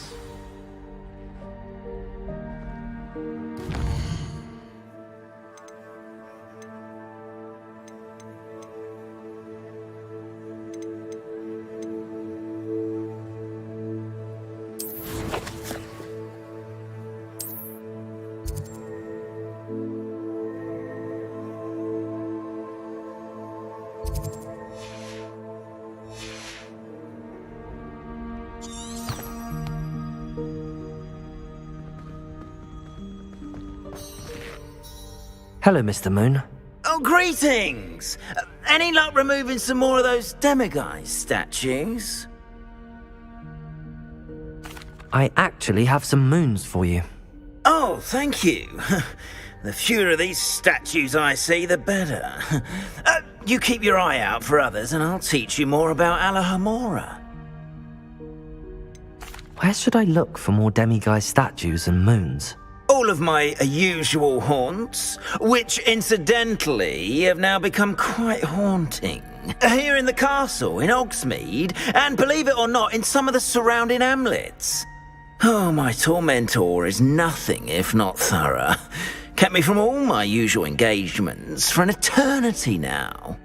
Hello, Mr. Moon. Oh, greetings! Any luck removing some more of those demiguise statues? I actually have some moons for you. Oh, thank you. The fewer of these statues I see, the better. You keep your eye out for others, and I'll teach you more about Alohomora. Where should I look for more demiguise statues and moons? All of my usual haunts, which incidentally have now become quite haunting. Here in the castle, in Hogsmeade, and believe it or not, in some of the surrounding hamlets. Oh, my tormentor is nothing if not thorough. Kept me from all my usual engagements for an eternity now.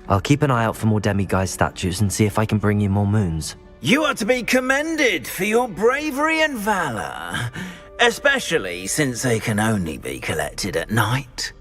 I'll keep an eye out for more demiguise statues and see if I can bring you more moons. You are to be commended for your bravery and valor, especially since they can only be collected at night.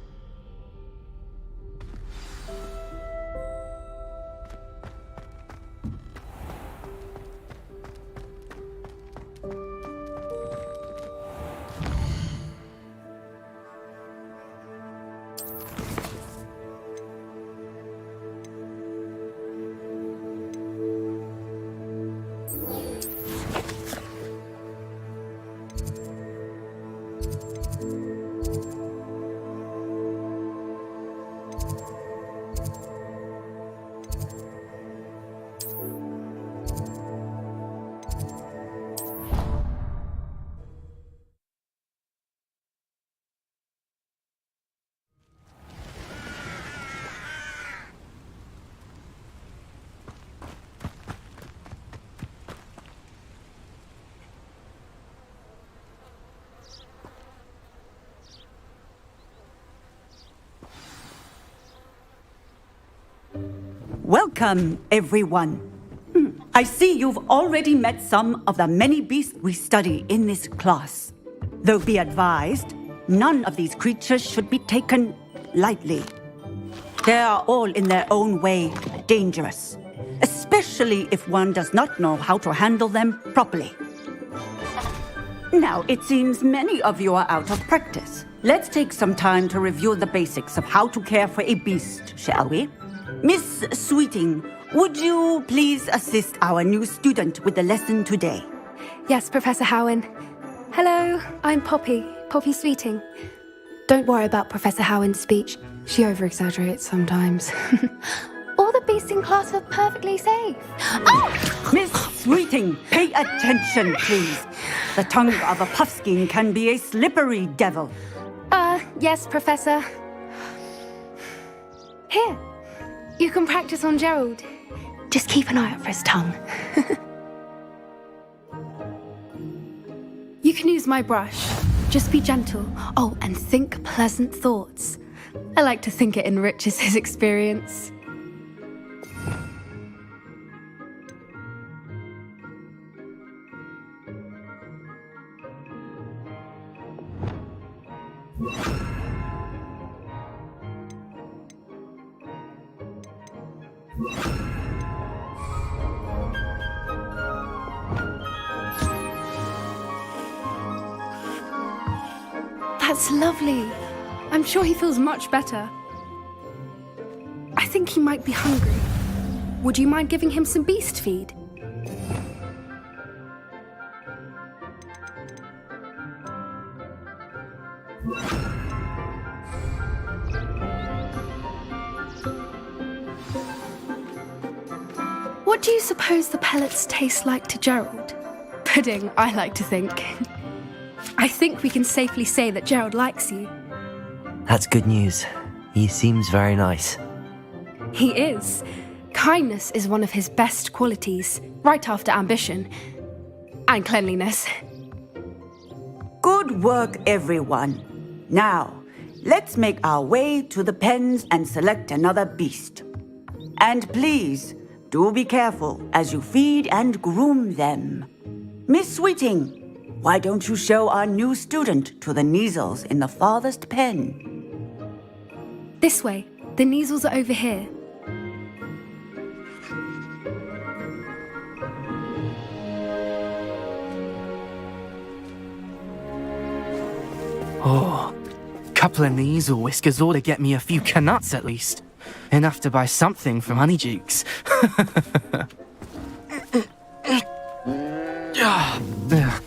Welcome, everyone. I see you've already met some of the many beasts we study in this class. Though be advised, none of these creatures should be taken lightly. They are all in their own way dangerous, especially if one does not know how to handle them properly. Now, it seems many of you are out of practice. Let's take some time to review the basics of how to care for a beast, shall we? Miss Sweeting, would you please assist our new student with the lesson today? Yes, Professor Howen. Hello, I'm Poppy Sweeting. Don't worry about Professor Howen's speech. She over-exaggerates sometimes. All the beasts in class are perfectly safe. Oh! Miss Sweeting, pay attention, please. The tongue of a puffskein can be a slippery devil. Yes, Professor. Here. You can practice on Gerald. Just keep an eye out for his tongue. You can use my brush. Just be gentle. Oh, and think pleasant thoughts. I like to think it enriches his experience. That's lovely. I'm sure he feels much better. I think he might be hungry. Would you mind giving him some beast feed? What do you suppose the pellets taste like to Gerald? Pudding, I like to think. I think we can safely say that Gerald likes you. That's good news. He seems very nice. He is. Kindness is one of his best qualities, right after ambition. And cleanliness. Good work, everyone. Now, let's make our way to the pens and select another beast. And please, do be careful as you feed and groom them. Miss Sweeting, why don't you show our new student to the Kneazles in the farthest pen? This way. The Kneazles are over here. Oh, couple of Kneazle whiskers ought to get me a few canuts at least. Enough to buy something from Honeydukes.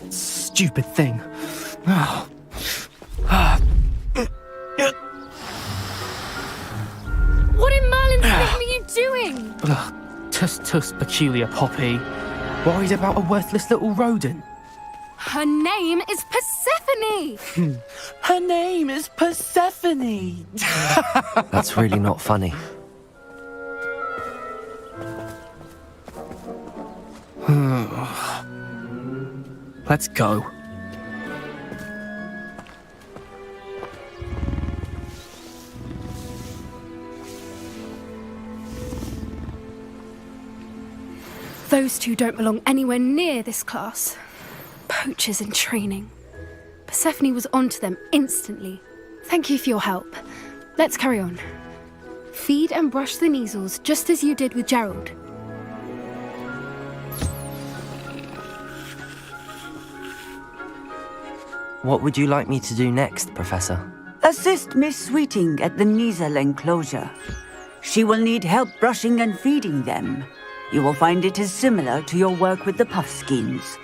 Stupid thing. What in Merlin's name are you doing? Tuss, peculiar Poppy. Worried about a worthless little rodent? Her name is Persephone! Her name is Persephone! That's really not funny. Let's go. Those two don't belong anywhere near this class. Poachers in training. Persephone was onto them instantly. Thank you for your help. Let's carry on. Feed and brush the Kneazles just as you did with Gerald. What would you like me to do next, Professor? Assist Miss Sweeting at the Kneazle enclosure. She will need help brushing and feeding them. You will find it is similar to your work with the Puffskins.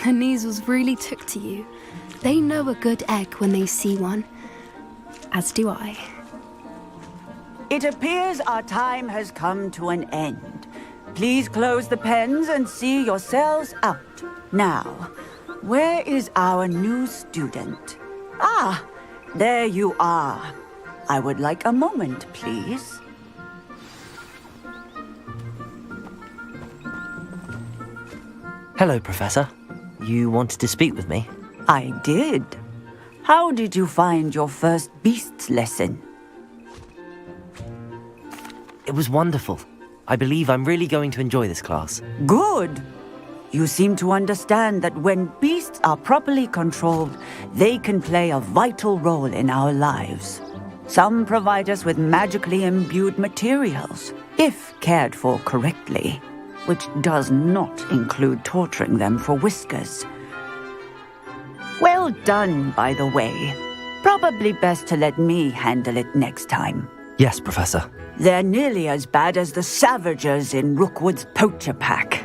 The Kneazles really took to you. They know a good egg when they see one. As do I. It appears our time has come to an end. Please close the pens and see yourselves out. Now, where is our new student? Ah, there you are. I would like a moment, please. Hello, Professor. You wanted to speak with me? I did. How did you find your first beasts lesson? It was wonderful. I believe I'm really going to enjoy this class. Good. You seem to understand that when beasts are properly controlled, they can play a vital role in our lives. Some provide us with magically imbued materials, if cared for correctly, which does not include torturing them for whiskers. Well done, by the way. Probably best to let me handle it next time. Yes, Professor. They're nearly as bad as the Savagers in Rookwood's poacher pack.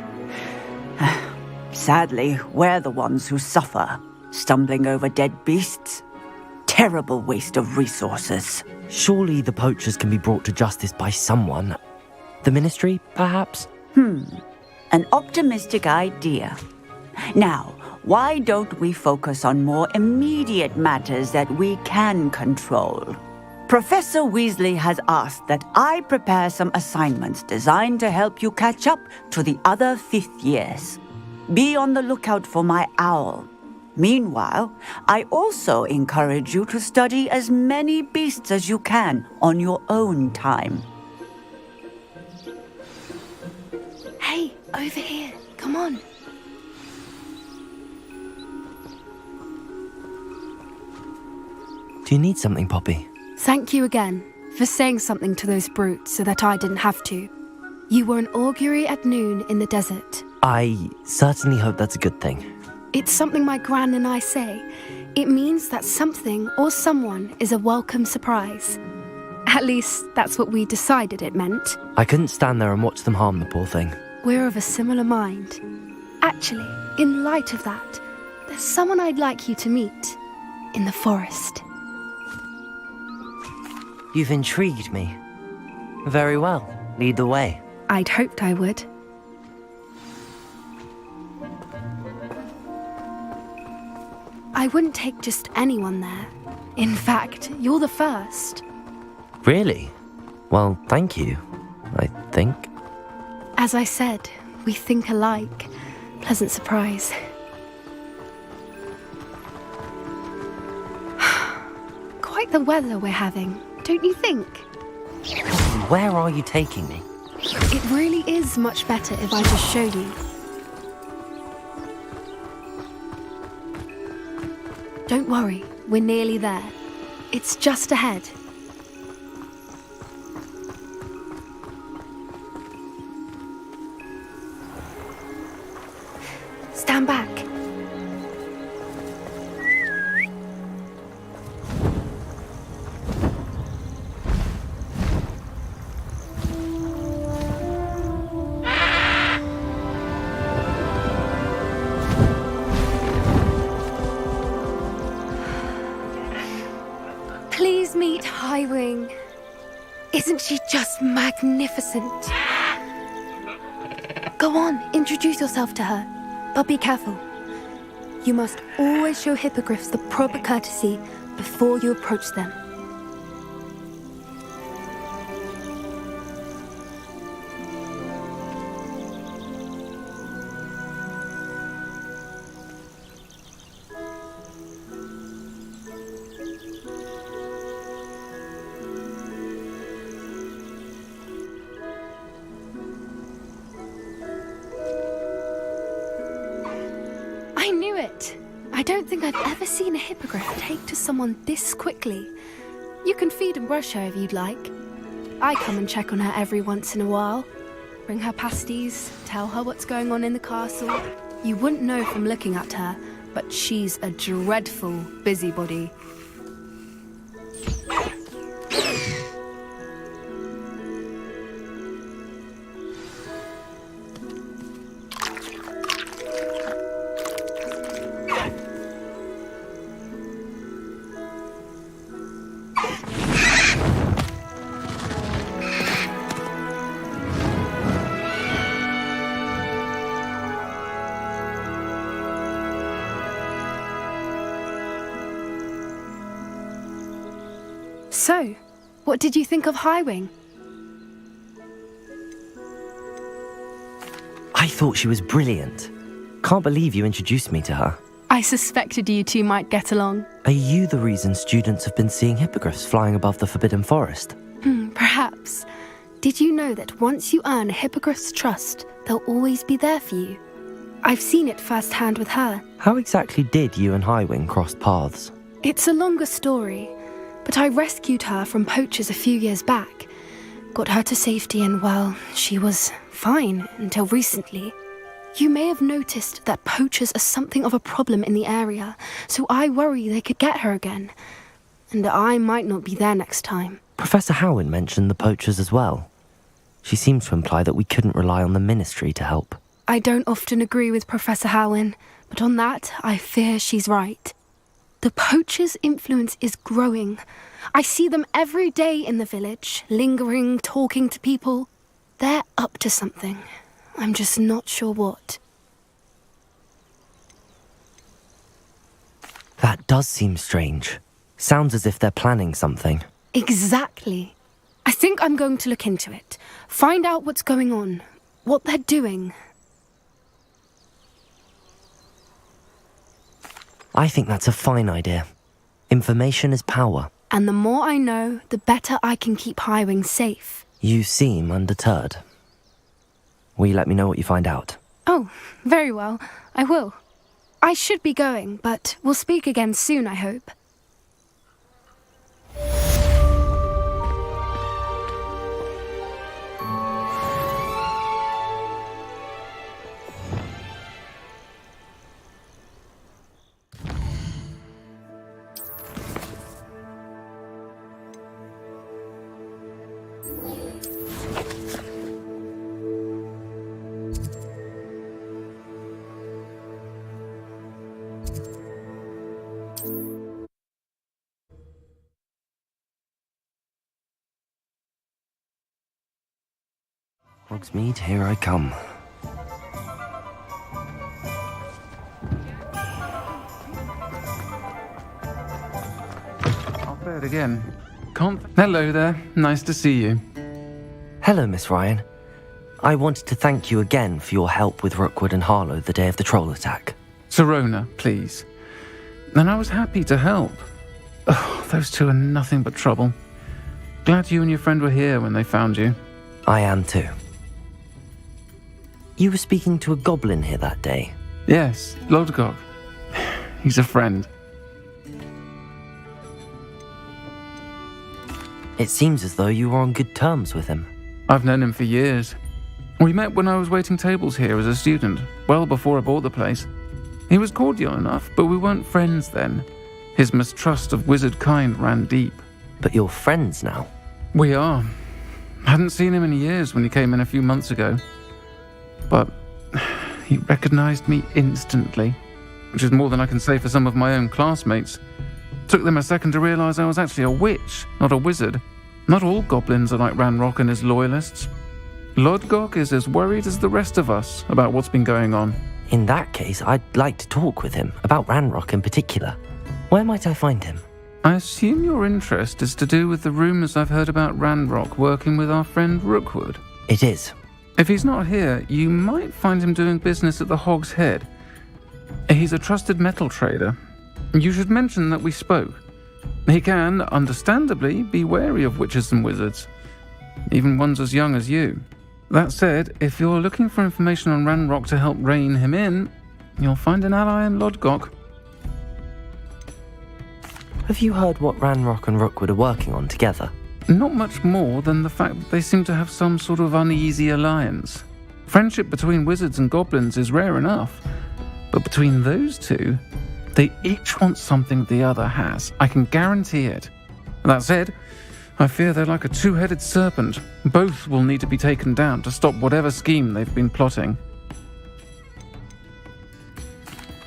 Sadly, we're the ones who suffer, stumbling over dead beasts. Terrible waste of resources. Surely the poachers can be brought to justice by someone. The Ministry, perhaps? An optimistic idea. Now, why don't we focus on more immediate matters that we can control? Professor Weasley has asked that I prepare some assignments designed to help you catch up to the other 5th years. Be on the lookout for my owl. Meanwhile, I also encourage you to study as many beasts as you can on your own time. Hey, over here. Come on. Do you need something, Poppy? Thank you again for saying something to those brutes so that I didn't have to. You were an augury at noon in the desert. I certainly hope that's a good thing. It's something my gran and I say. It means that something or someone is a welcome surprise. At least, that's what we decided it meant. I couldn't stand there and watch them harm the poor thing. We're of a similar mind. Actually, in light of that, there's someone I'd like you to meet. In the forest. You've intrigued me. Very well. Lead the way. I'd hoped I would. I wouldn't take just anyone there. In fact, you're the first. Really? Well, thank you, I think. As I said, we think alike. Pleasant surprise. Quite the weather we're having, don't you think? Where are you taking me? It really is much better if I just show you. Don't worry, we're nearly there. It's just ahead. Stand back. Please meet Highwing. Isn't she just magnificent? Go on, introduce yourself to her. But be careful. You must always show hippogriffs the proper courtesy before you approach them. I knew it! I don't think I've ever seen a hippogriff take to someone this quickly. You can feed and brush her if you'd like. I come and check on her every once in a while. Bring her pasties, tell her what's going on in the castle. You wouldn't know from looking at her, but she's a dreadful busybody. So, what did you think of Highwing? I thought she was brilliant. Can't believe you introduced me to her. I suspected you two might get along. Are you the reason students have been seeing hippogriffs flying above the Forbidden Forest? Perhaps. Did you know that once you earn a hippogriff's trust, they'll always be there for you? I've seen it firsthand with her. How exactly did you and Highwing cross paths? It's a longer story, but I rescued her from poachers a few years back. Got her to safety and, well, she was fine until recently. You may have noticed that poachers are something of a problem in the area, so I worry they could get her again. And I might not be there next time. Professor Howin mentioned the poachers as well. She seems to imply that we couldn't rely on the ministry to help. I don't often agree with Professor Howin, but on that, I fear she's right. The poachers' influence is growing. I see them every day in the village, lingering, talking to people. They're up to something. I'm just not sure what. That does seem strange. Sounds as if they're planning something. Exactly. I think I'm going to look into it. Find out what's going on, what they're doing. I think that's a fine idea. Information is power. And the more I know, the better I can keep Highwing safe. You seem undeterred. Will you let me know what you find out? Oh, very well. I will. I should be going, but we'll speak again soon, I hope. Hogsmeade, here I come. quiet again. Hello there. Nice to see you. Hello, Miss Ryan. I wanted to thank you again for your help with Rookwood and Harlow the day of the troll attack. Sirona, please. And I was happy to help. Oh, those two are nothing but trouble. Glad you and your friend were here when they found you. I am too. You were speaking to a goblin here that day? Yes, Lodgok. He's a friend. It seems as though you were on good terms with him. I've known him for years. We met when I was waiting tables here as a student, well before I bought the place. He was cordial enough, but we weren't friends then. His mistrust of wizard kind ran deep. But you're friends now? We are. Hadn't seen him in years when he came in a few months ago. But he recognized me instantly, which is more than I can say for some of my own classmates. Took them a second to realize I was actually a witch, not a wizard. Not all goblins are like Ranrock and his loyalists. Lodgok is as worried as the rest of us about what's been going on. In that case, I'd like to talk with him, about Ranrock in particular. Where might I find him? I assume your interest is to do with the rumors I've heard about Ranrock working with our friend Rookwood. It is. If he's not here, you might find him doing business at the Hog's Head. He's a trusted metal trader. You should mention that we spoke. He can, understandably, be wary of witches and wizards, even ones as young as you. That said, if you're looking for information on Ranrock to help rein him in, you'll find an ally in Lodgok. Have you heard what Ranrock and Rookwood are working on together? Not much more than the fact that they seem to have some sort of uneasy alliance. Friendship between wizards and goblins is rare enough, but between those two, they each want something the other has. I can guarantee it. That said, I fear they're like a two-headed serpent. Both will need to be taken down to stop whatever scheme they've been plotting.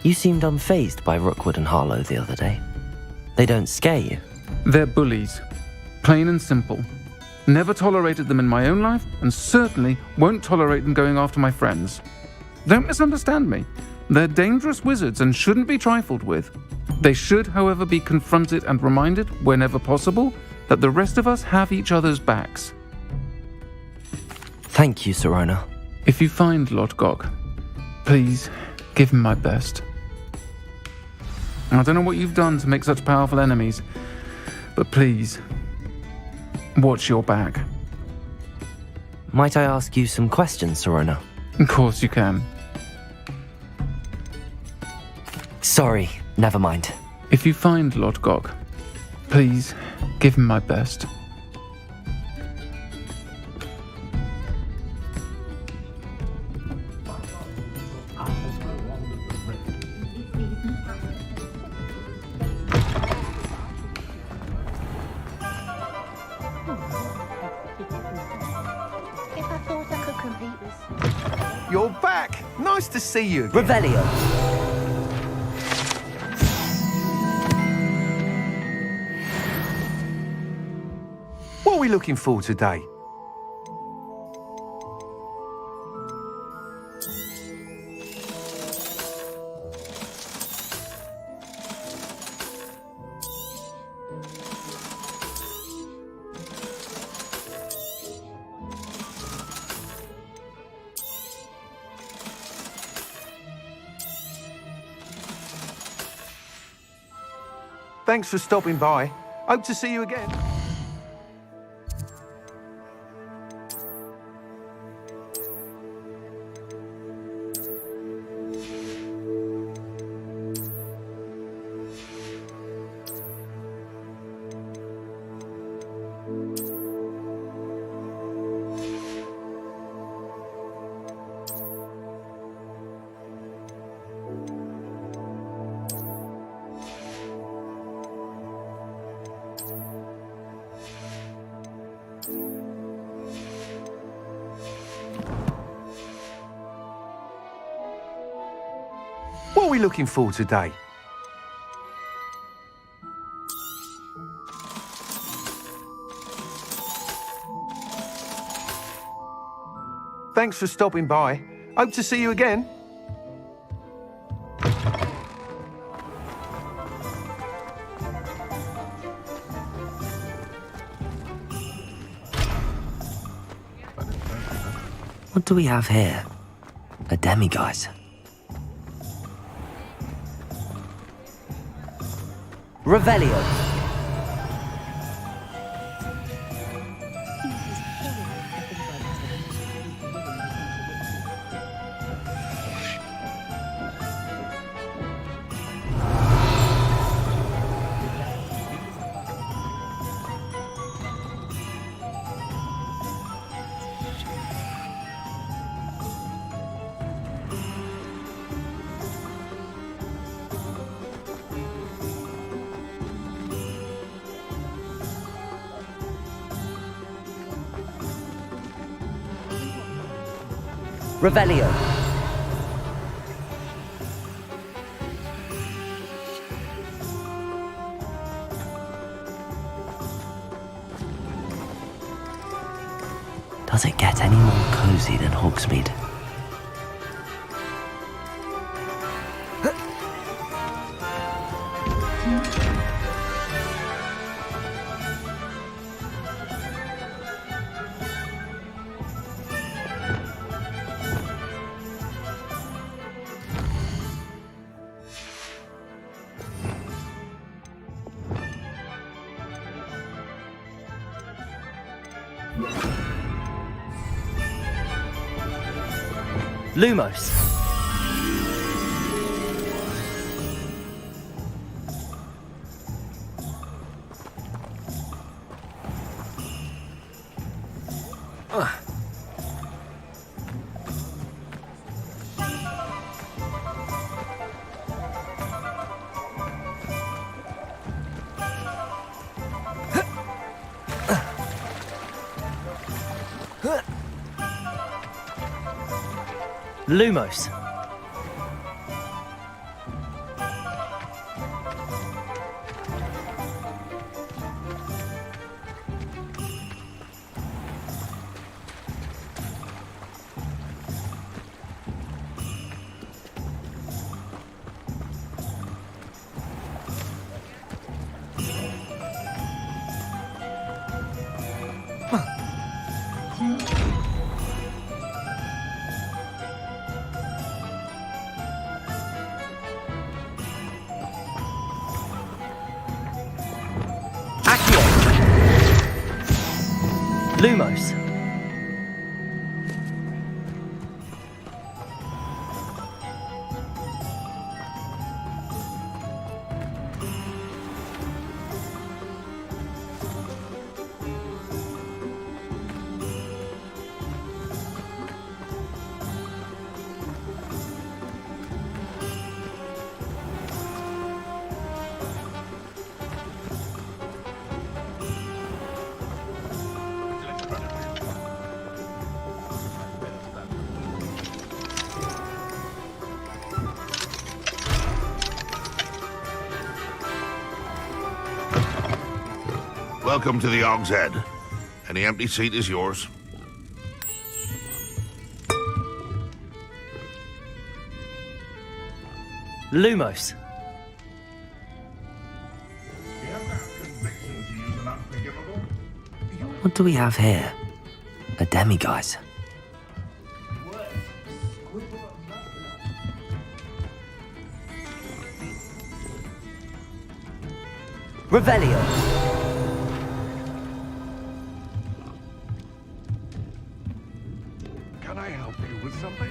You seemed unfazed by Rookwood and Harlow the other day. They don't scare you? They're bullies. Plain and simple. Never tolerated them in my own life, and certainly won't tolerate them going after my friends. Don't misunderstand me. They're dangerous wizards and shouldn't be trifled with. They should, however, be confronted and reminded, whenever possible, that the rest of us have each other's backs. Thank you, Sirona. If you find Lodgok, please give him my best. I don't know what you've done to make such powerful enemies, but please, watch your back. Might I ask you some questions, Sirona? Of course you can. Sorry, never mind. If you find Lodgok, please give him my best. You're back! Nice to see you again. Revelio. What are we looking for today? Thanks for stopping by. Hope to see you again. What are we looking for today? Thanks for stopping by. Hope to see you again. What do we have here? A demiguise. Revelio. Revelio. Does it get any more cozy than Hogsmeade? Lumos. Lumos. Lumos. Welcome to the Og's Head. Any empty seat is yours. Lumos. What do we have here? A demiguise. Revelio. Can I help you with something?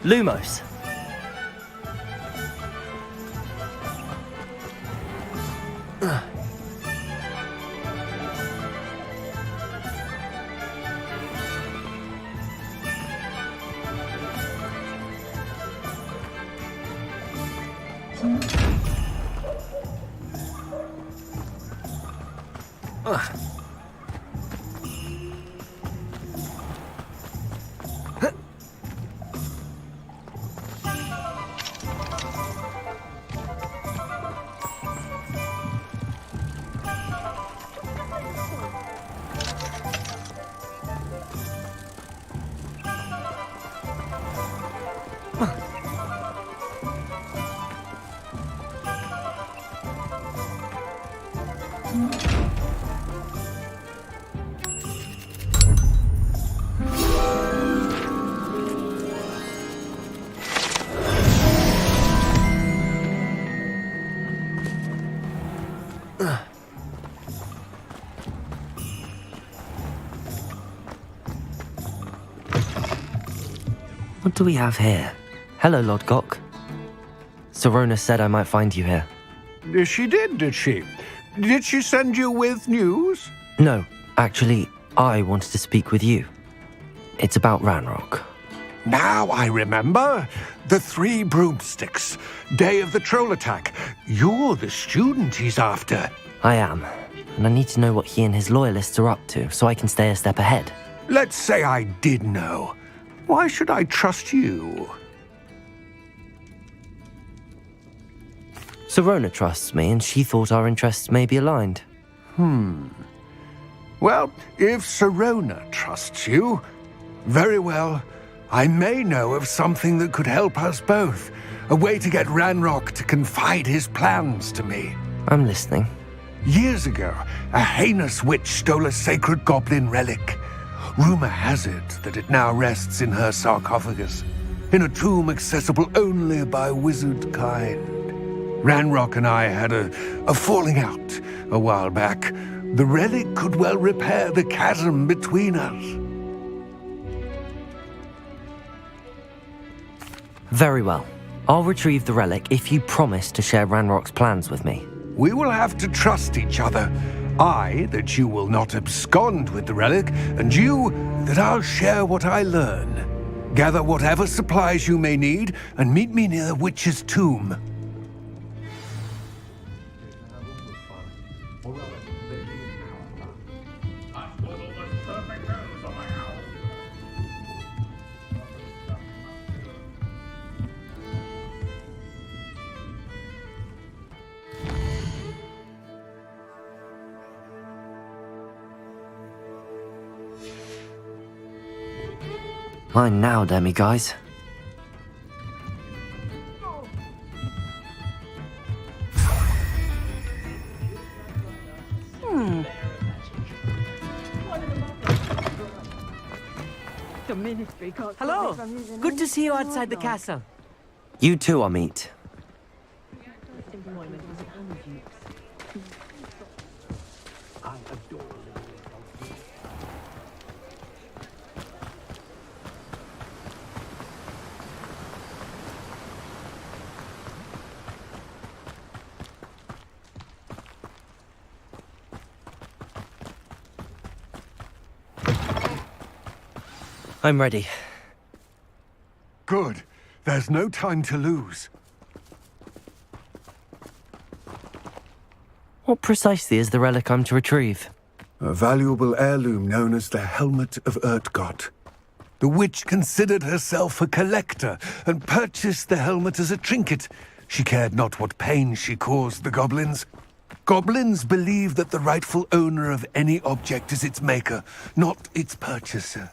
Lumos. What do we have here? Hello, Lodgok. Sorona said I might find you here. She did she? Did she send you with news? No, actually, I wanted to speak with you. It's about Ranrock. Now I remember. The 3 broomsticks. Day of the troll attack. You're the student he's after. I am, and I need to know what he and his loyalists are up to so I can stay a step ahead. Let's say I did know. Why should I trust you? Sorona trusts me, and she thought our interests may be aligned. Well, if Sorona trusts you, very well. I may know of something that could help us both. A way to get Ranrock to confide his plans to me. I'm listening. Years ago, a heinous witch stole a sacred goblin relic. Rumor has it that it now rests in her sarcophagus, in a tomb accessible only by wizard kind. Ranrock and I had a falling out a while back. The relic could well repair the chasm between us. Very well. I'll retrieve the relic if you promise to share Ranrock's plans with me. We will have to trust each other. I, that you will not abscond with the relic, and you, that I'll share what I learn. Gather whatever supplies you may need, and meet me near the witch's tomb. Mine now, demiguise. Hello. Good to see you outside the castle. You too, Amit. I'm ready. Good. There's no time to lose. What precisely is the relic I'm to retrieve? A valuable heirloom known as the Helmet of Urtgott. The witch considered herself a collector and purchased the helmet as a trinket. She cared not what pain she caused the goblins. Goblins believe that the rightful owner of any object is its maker, not its purchaser.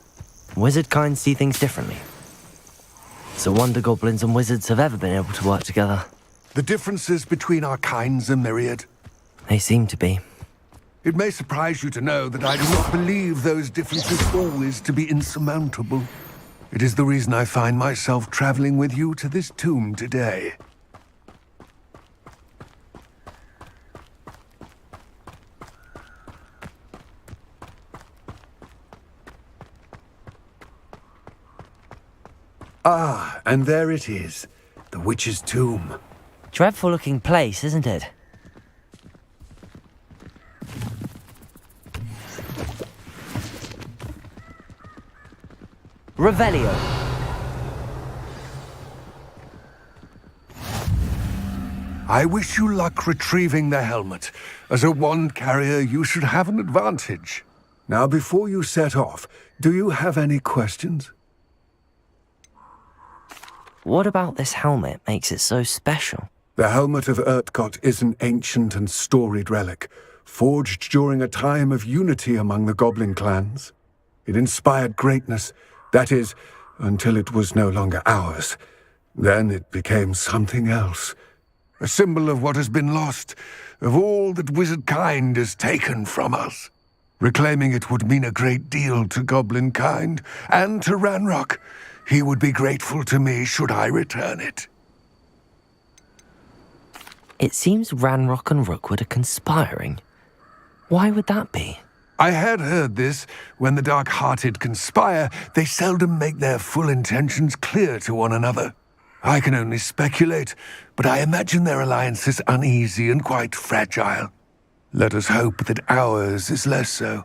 Wizard kind see things differently. It's a wonder goblins and wizards have ever been able to work together. The differences between our kinds are myriad. They seem to be. It may surprise you to know that I do not believe those differences always to be insurmountable. It is the reason I find myself traveling with you to this tomb today. Ah, and there it is, the witch's tomb. Dreadful looking place, isn't it? Revelio. I wish you luck retrieving the helmet. As a wand carrier, you should have an advantage. Now, before you set off, do you have any questions? What about this helmet makes it so special? The helmet of Urtkot is an ancient and storied relic, forged during a time of unity among the goblin clans. It inspired greatness, that is, until it was no longer ours. Then it became something else. A symbol of what has been lost, of all that wizard kind has taken from us. Reclaiming it would mean a great deal to goblin kind, and to Ranrock. He would be grateful to me should I return it. It seems Ranrock and Rookwood are conspiring. Why would that be? I had heard this. When the dark-hearted conspire, they seldom make their full intentions clear to one another. I can only speculate, but I imagine their alliance is uneasy and quite fragile. Let us hope that ours is less so.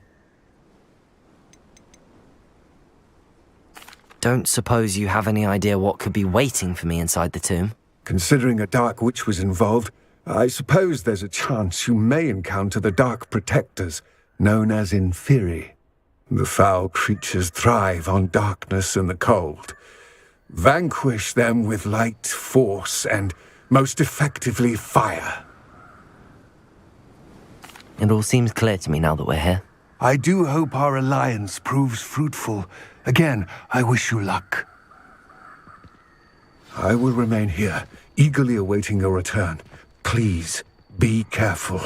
Don't suppose you have any idea what could be waiting for me inside the tomb? Considering a Dark Witch was involved, I suppose there's a chance you may encounter the Dark Protectors, known as Inferi. The foul creatures thrive on darkness and the cold. Vanquish them with light, force, and, most effectively, fire. It all seems clear to me now that we're here. I do hope our alliance proves fruitful. Again, I wish you luck. I will remain here, eagerly awaiting your return. Please, be careful.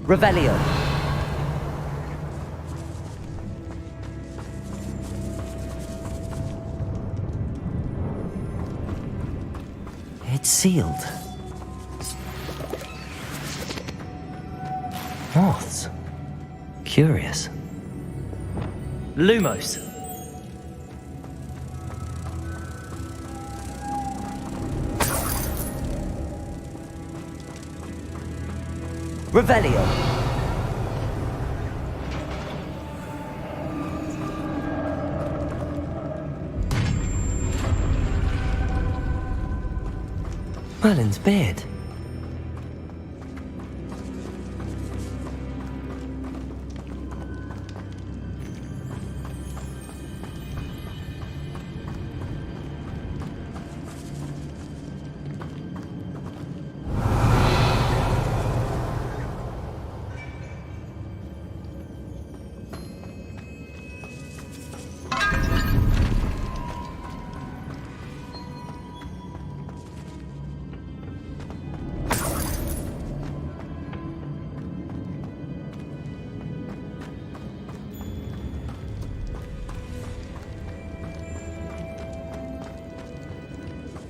Revelio. It's sealed. Moths. Curious. Lumos. Revelio. Merlin's beard.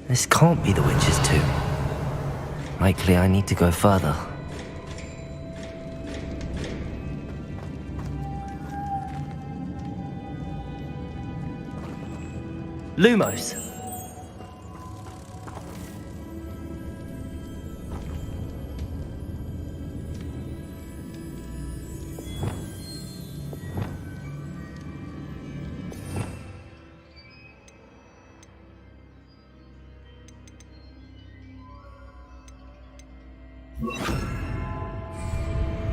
This can't be the witch's tomb. Likely I need to go further. Lumos.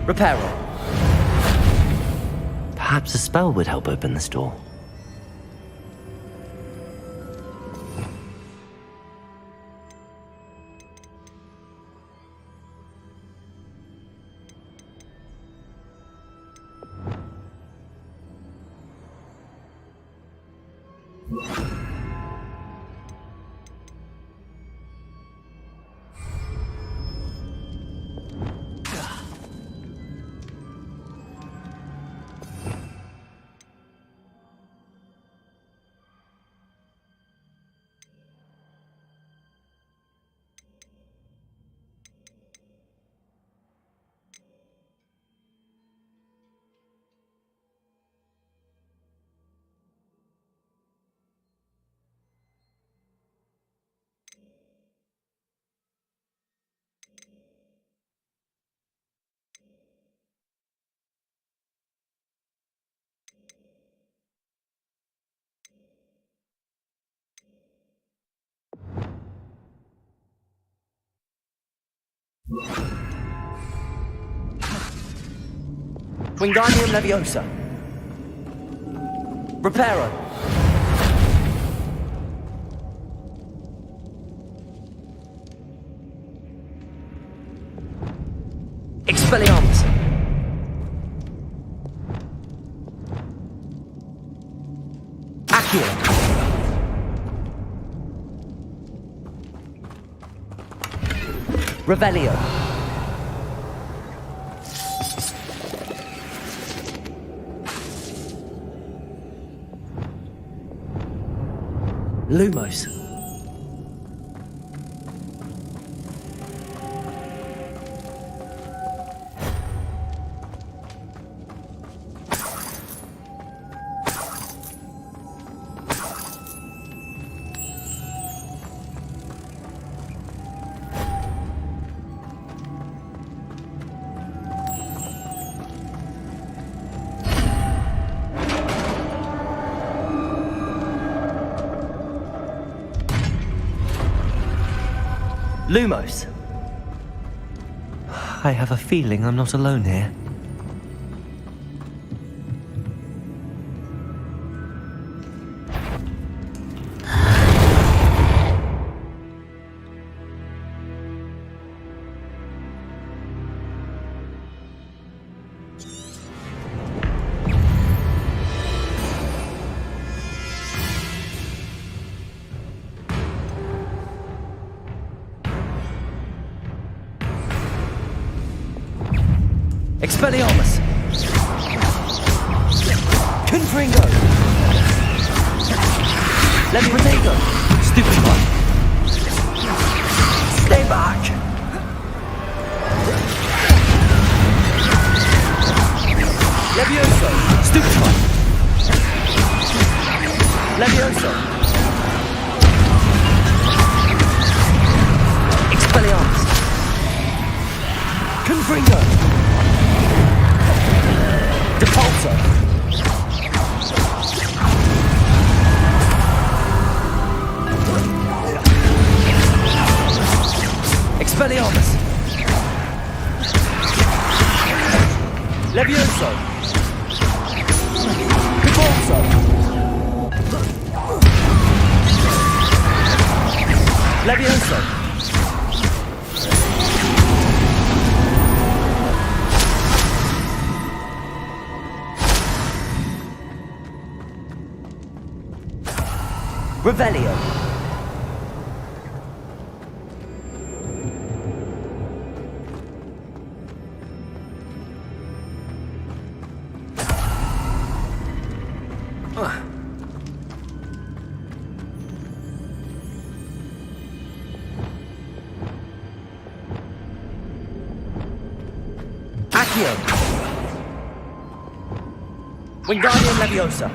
Reparo. Perhaps a spell would help open this door. Wingardium Leviosa. Reparo. Expelliarmus. Accio. Revelio. Lumos. Lumos. I have a feeling I'm not alone here. Expelliarmus. Confringo. Leviosa. Stupid one. Stay back. Leviosa. Stupid one. Leviosa. Expelliarmus. Confringo. Depulso. Expelliarmus. Levioso. Depulso. Levioso. Revelio. Accio. Wingardium Leviosa.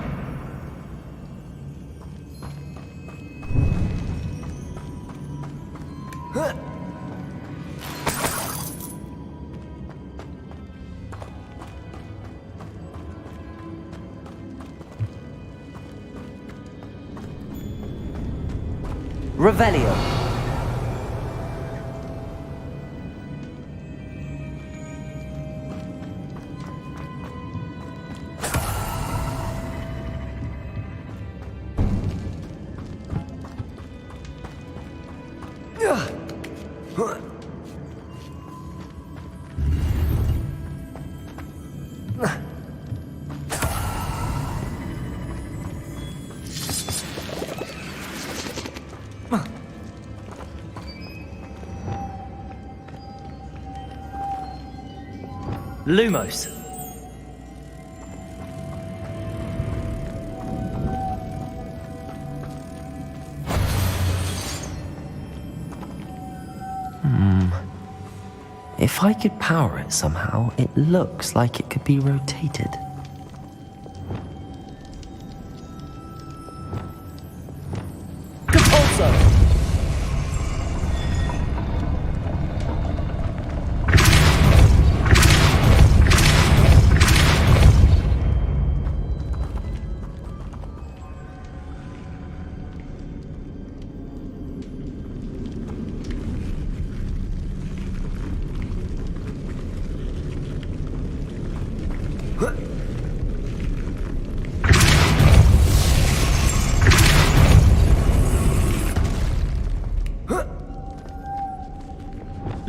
Revelio. Lumos. If I could power it somehow, it looks like it could be rotated.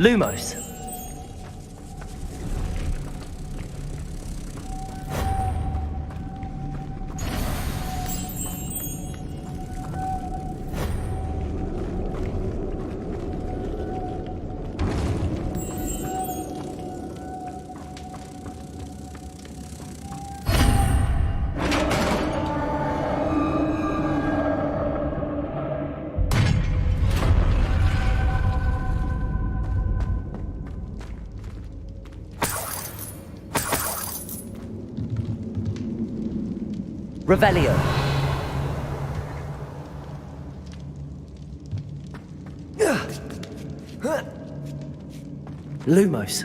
Lumos. Revelio. Lumos.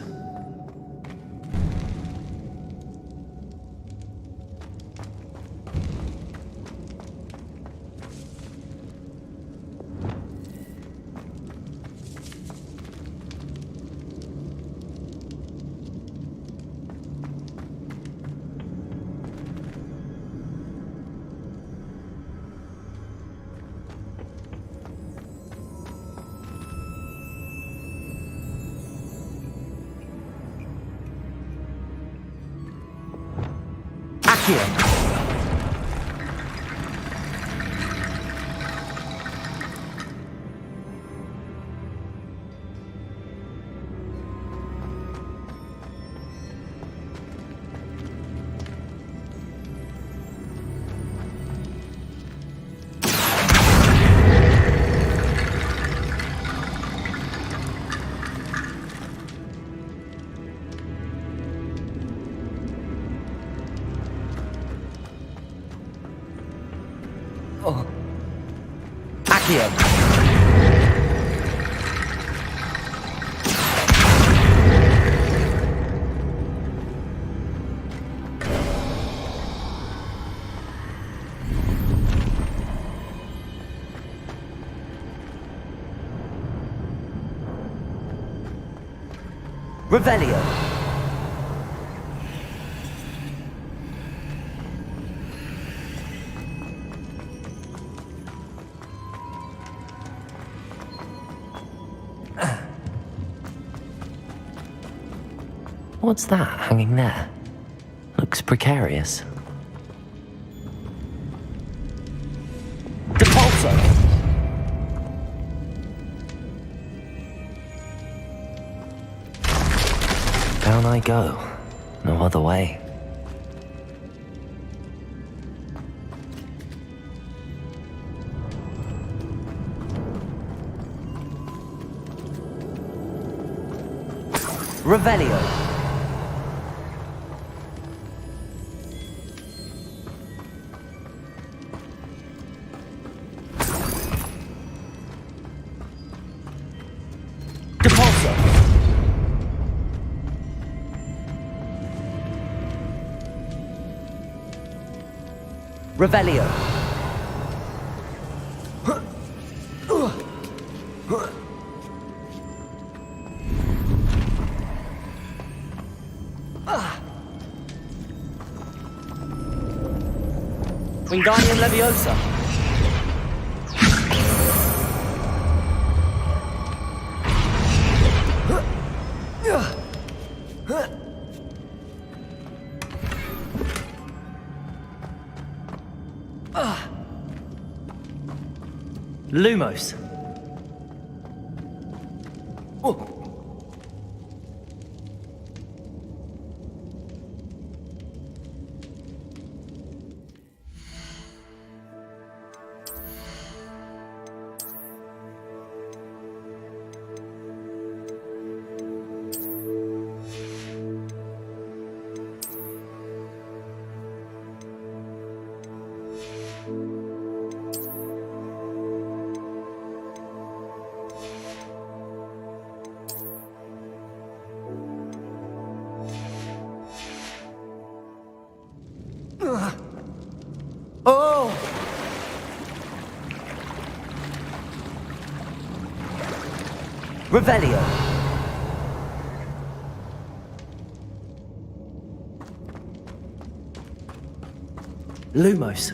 Accio. Accio. Revelio. What's that hanging there? Looks precarious. Depulso. Down I go. No other way. Revelio. Depulso. Revelio. Wingardium Leviosa. Lumos. Oh! Revelio. Lumos.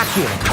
Accio.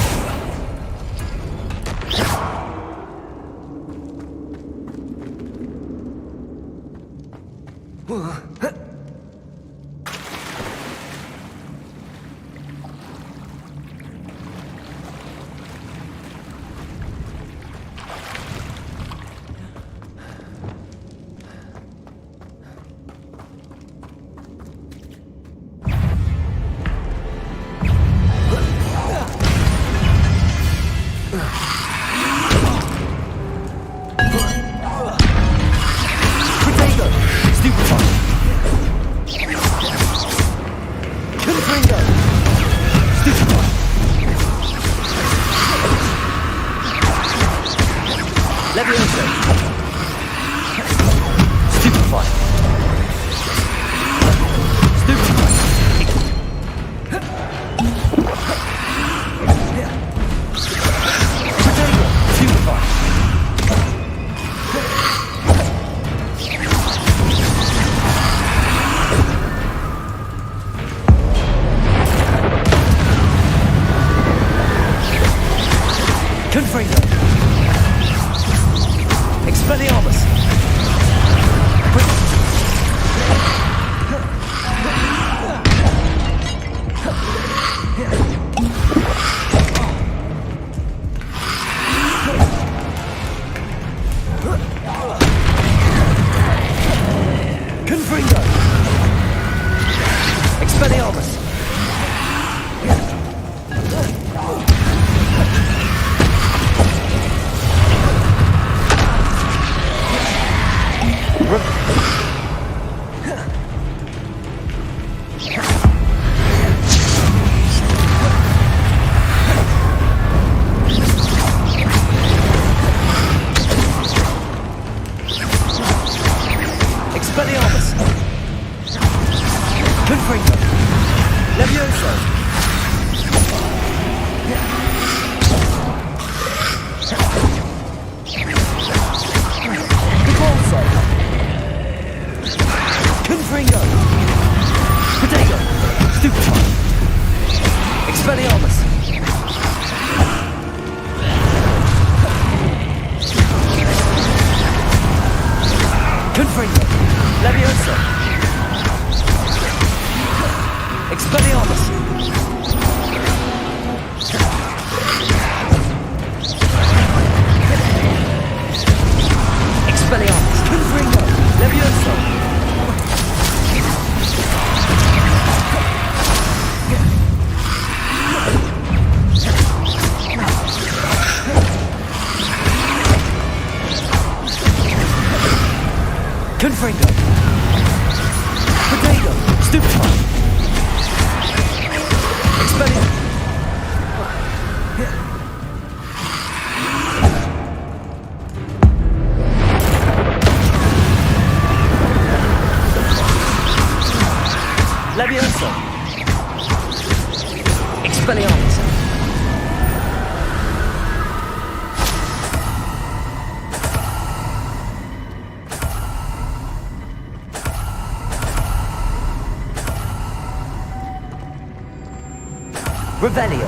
Revelio.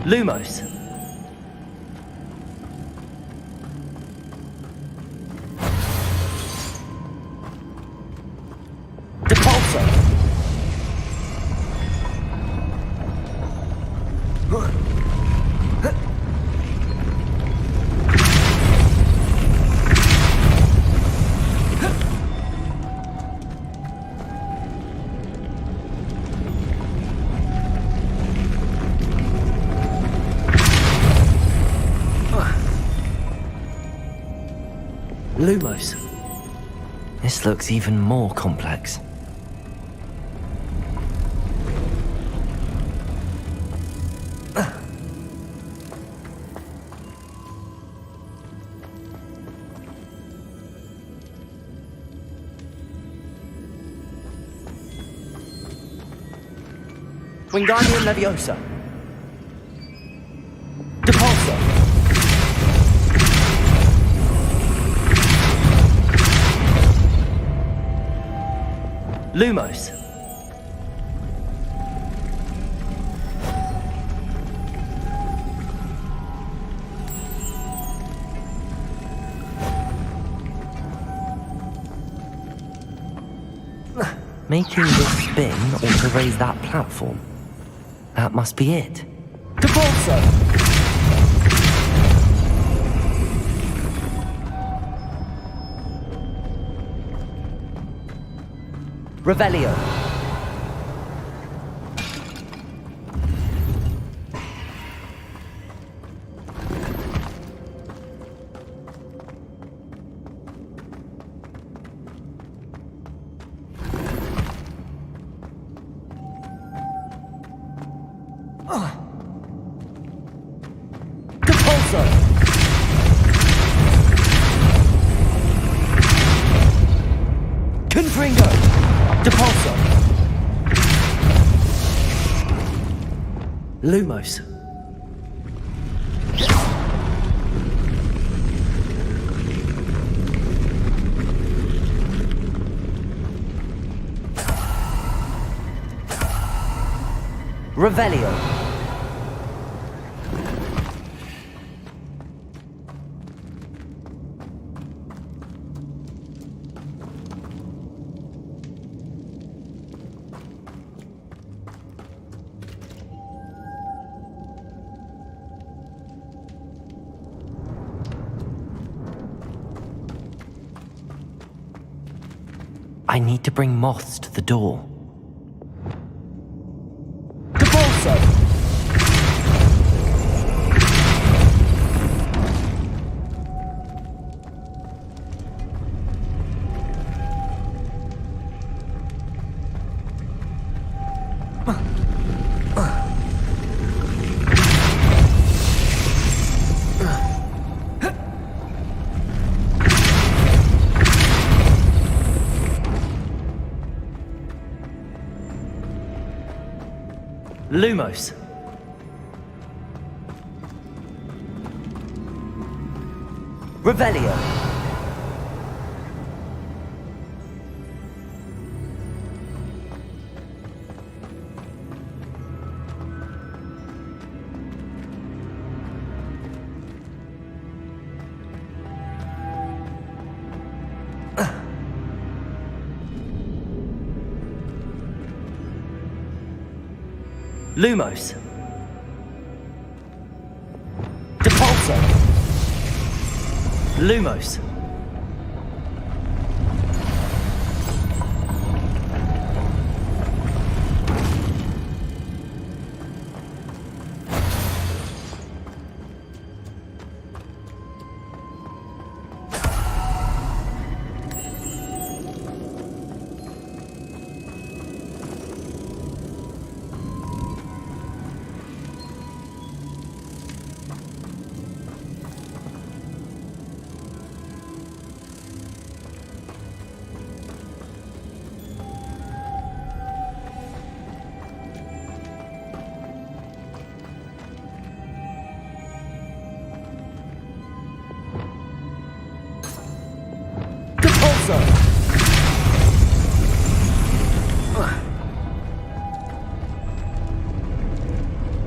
Lumos. Depulso. Lumos. This looks even more complex. Wingardium Leviosa. Depulso. Lumos. Making this spin ought to raise that platform. That must be it. Depulso! Revelio. Depulso. Confringo. Depulso. Lumos. Revelio. I need to bring moths to the door. Depulso. Lumos. Revelio. Lumos. Depulso. Lumos.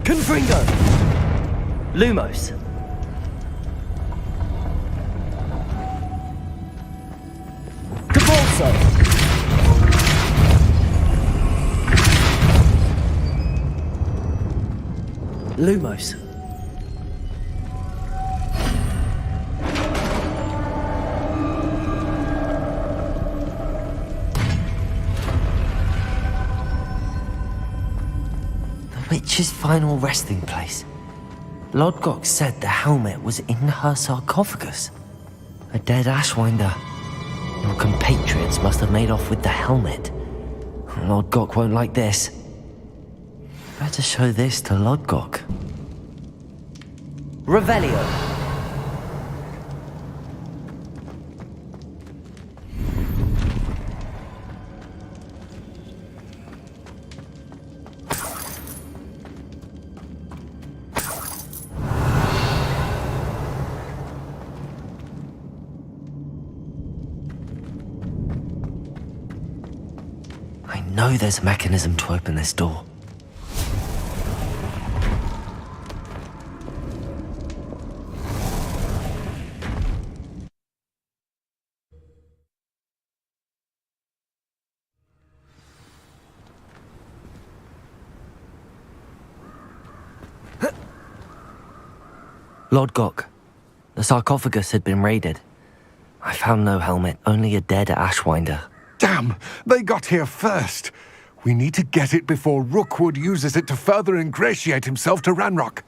Confringo. Lumos. Depulso. Lumos. Witch's final resting place. Lodgok said the helmet was in her sarcophagus. A dead Ashwinder. Your compatriots must have made off with the helmet. Lodgok won't like this. Better show this to Lodgok. Revelio. know there's a mechanism to open this door. Lodgok, the sarcophagus had been raided. I found no helmet, only a dead Ashwinder. Damn! They got here first! We need to get it before Rookwood uses it to further ingratiate himself to Ranrock.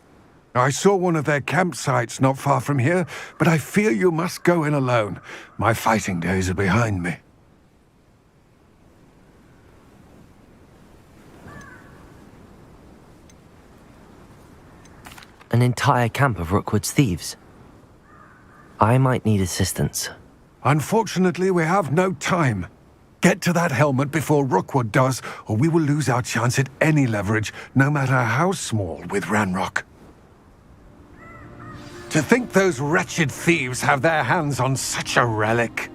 I saw one of their campsites not far from here, but I fear you must go in alone. My fighting days are behind me. An entire camp of Rookwood's thieves. I might need assistance. Unfortunately, we have no time. Get to that helmet before Rookwood does, or we will lose our chance at any leverage, no matter how small, with Ranrock. To think those wretched thieves have their hands on such a relic.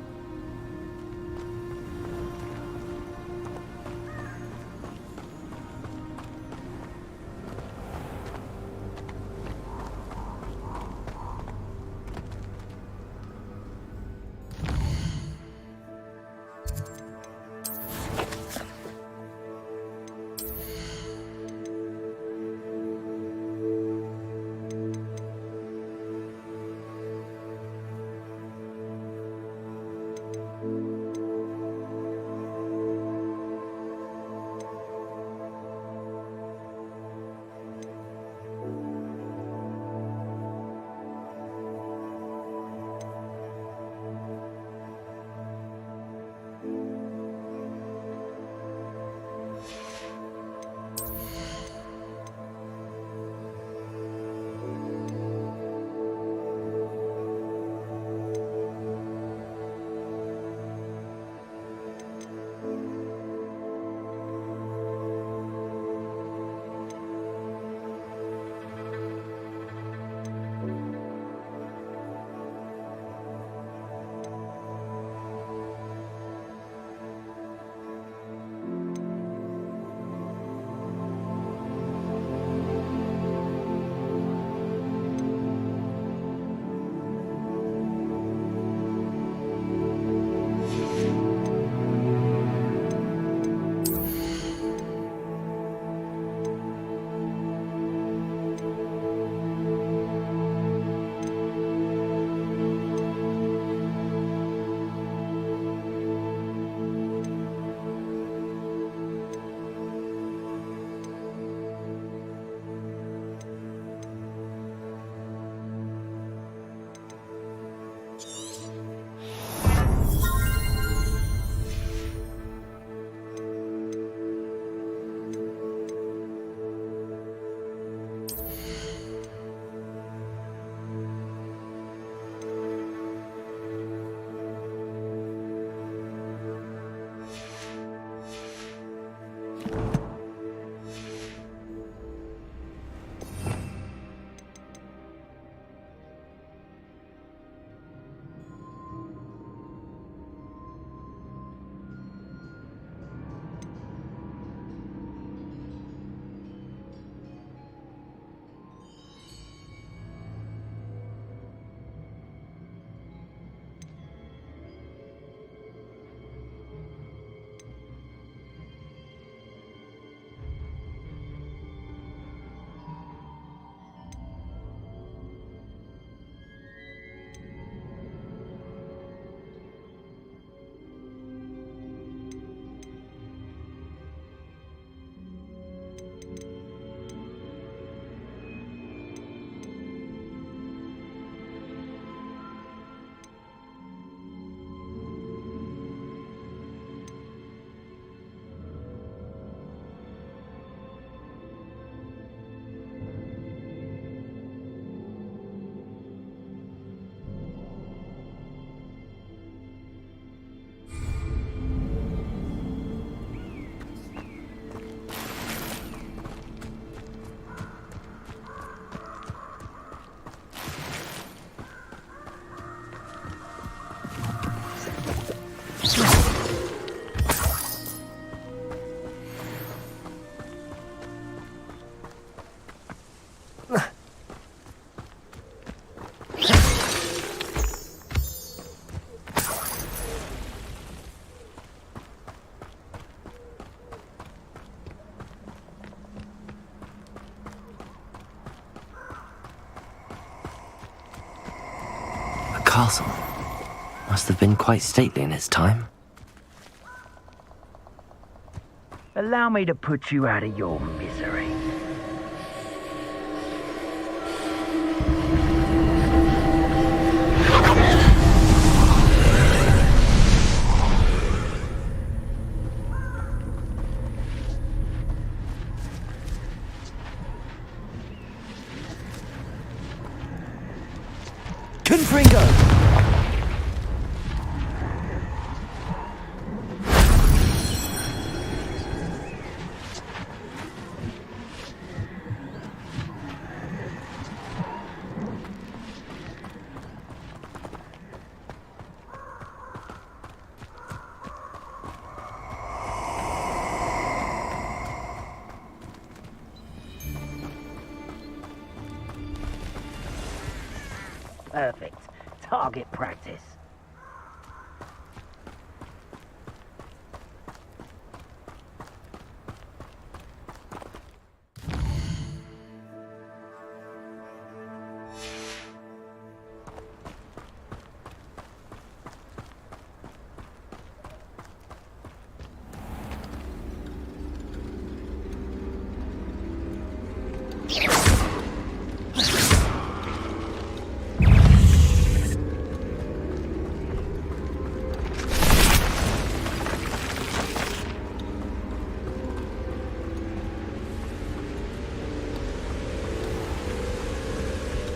castle. Must have been quite stately in its time. Allow me to put you out of your misery. Confringo! Perfect. Target practice.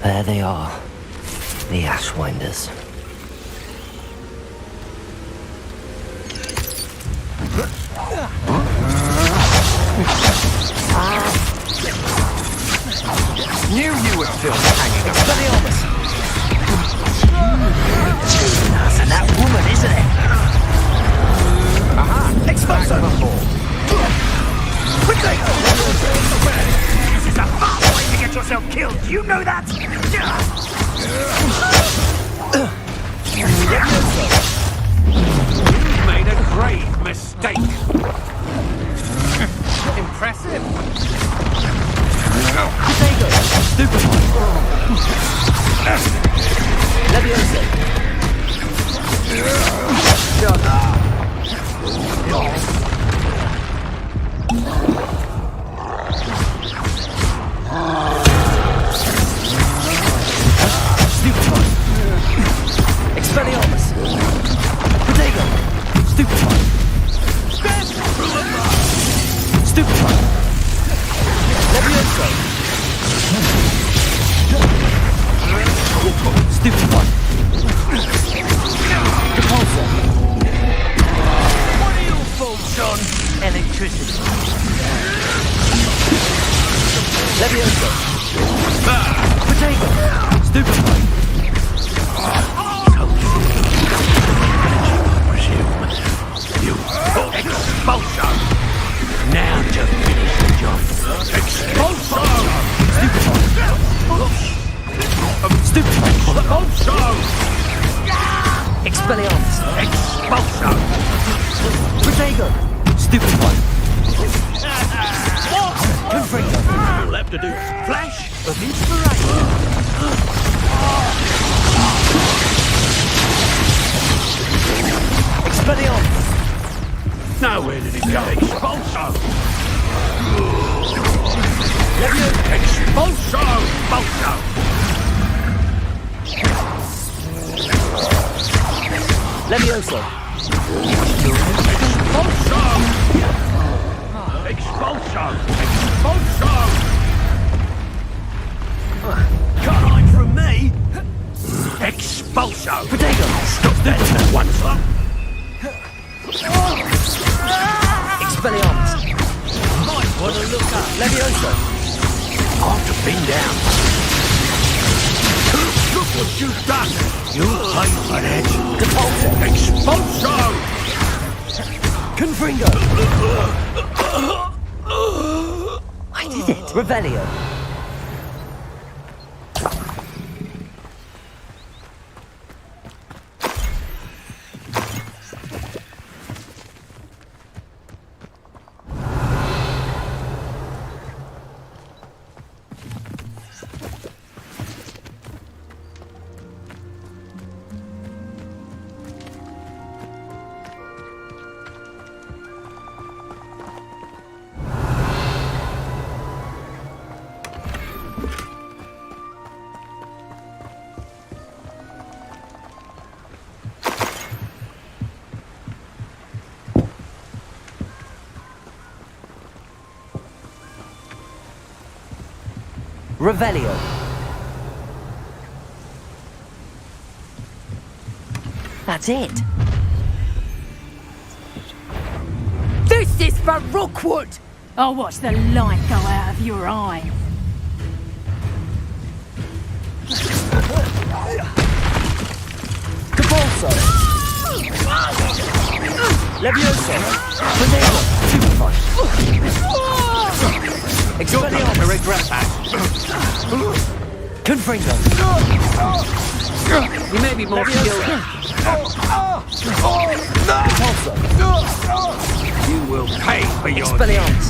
There they are, the Ashwinders. Knew you were still hanging up. And that woman, isn't it? Aha! Expose her! Quickly! This is a fast way to get yourself killed. Do you know that? You made a grave mistake. Impressive. Potato! Stupid one! Leviosa! Shut up. Stupid one! Expelliarmus! Potato! Stupid one! Stupid one! Leviosa! Stupid one! Repulsor! What are you folks on? Electricity. Leviosa! Potato! Stupid one! You expulsion! Now to finish the job. Expulsion! Stupid one! Stupid one! Expulsion! Expelliarmus! Expulsion! Potato! Stupid one! Confringo! You'll have to do flash of inspiration. Expelliarmus! Now where did it go? Expulsion! Expulsion! Expulsion! Leviosa! Expulsion! Expulsion! Expulsion! Can't hide from me! Expulsion! Potato! Stop that once up! Expelliarmus! Might want to look up! Leviosa! After been down! Look what you've done! You'll pay for that! Repulsor! Expulsion! Confringo! I did it! Revelio! Revelio. That's it. This is for Rookwood! I'll watch the light go out of your eye. Cabalso. Levioso. Tornado. Superpunch. Expelliarmus. To regret that. Confringo. You may be more skilled. Repulsor. You will pay for your Expelliarmus.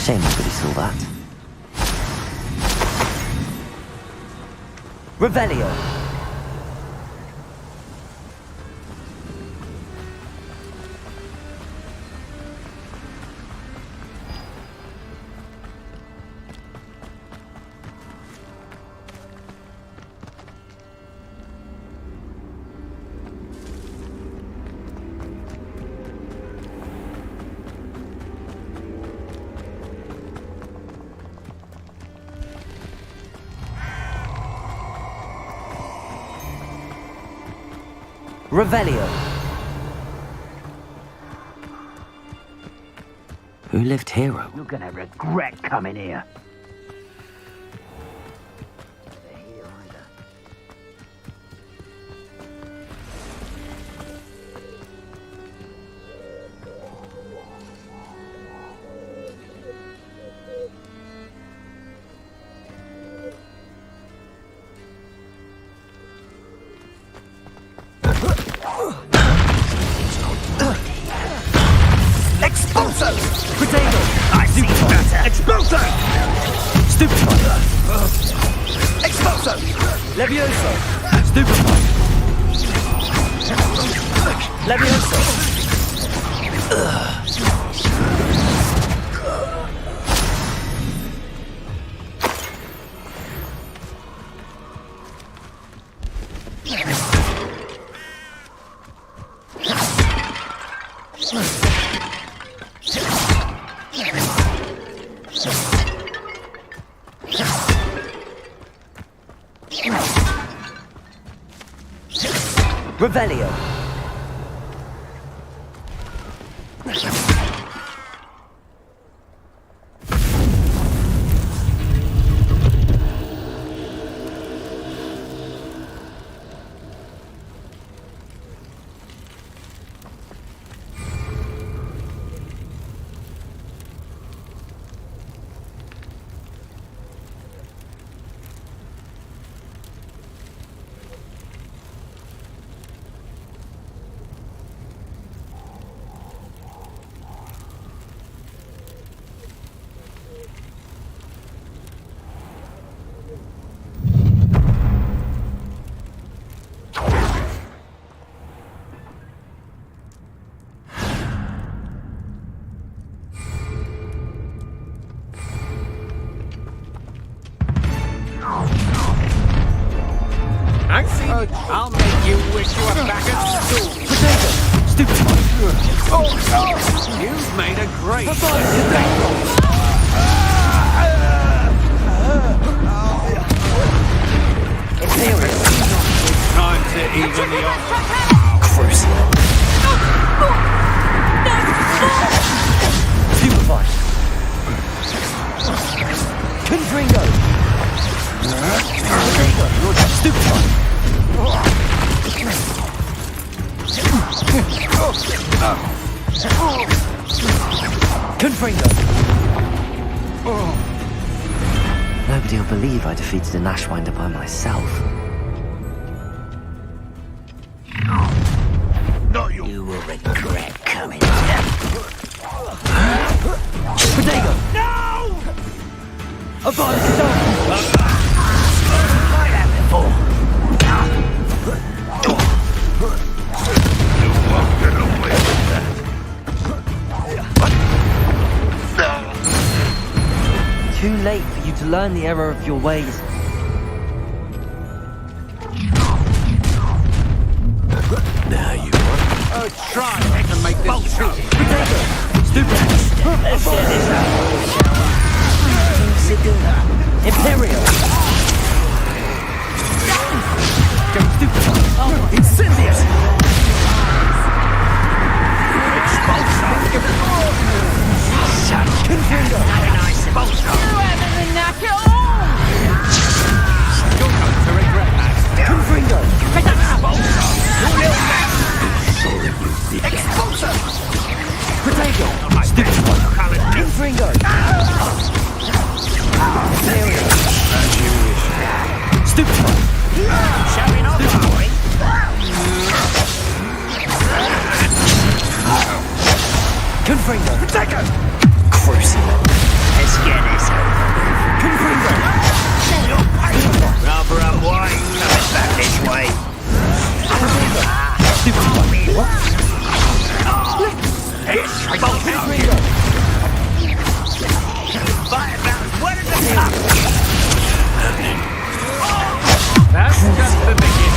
Shame nobody saw that. Revelio. Revelio. Who lived here? You're gonna regret coming here. Expulso! Potato! I see better! Expulso! Stupefy! Expulso! Levioso! Stupefy! Levioso! Revelio. I'll make you wish you were back at school. Potato! Stupefy! You've made a great time to even the odds. Crucial. Stupefy! Confringo! Stupefy! Confringo! Nobody will believe I defeated an Ashwinder by myself. You will regret coming here. Potato! No! Avada Kedavra! Tried that before. You won't get away with that. Too late for you to learn the error of your ways. Now you Try to make this true. Potato! Stupid! Let's get this out. Imperial! Incendious! That's just the beginning.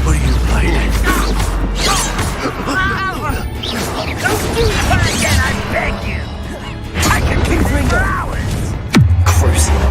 What are you playing? Don't do that again, I beg you! I can keep it for hours! Crucible.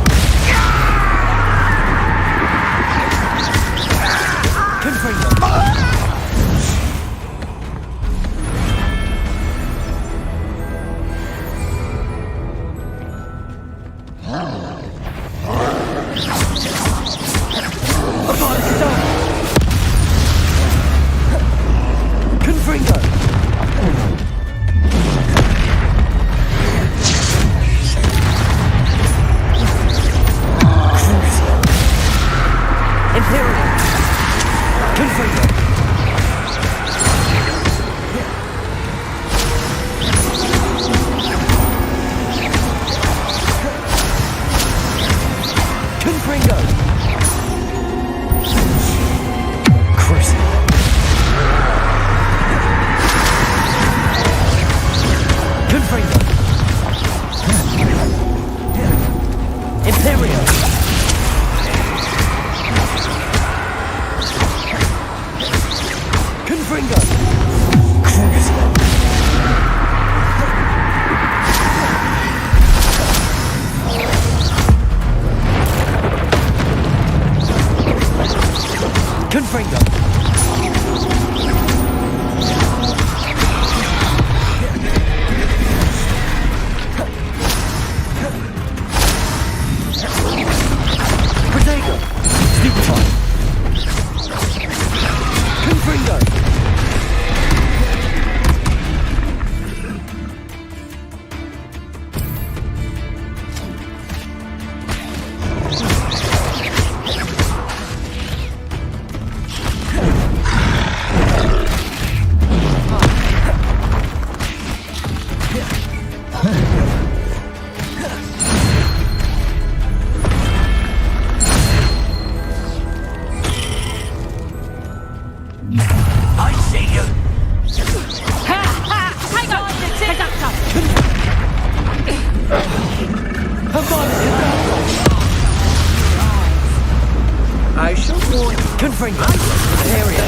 I shall warn you. Confring area.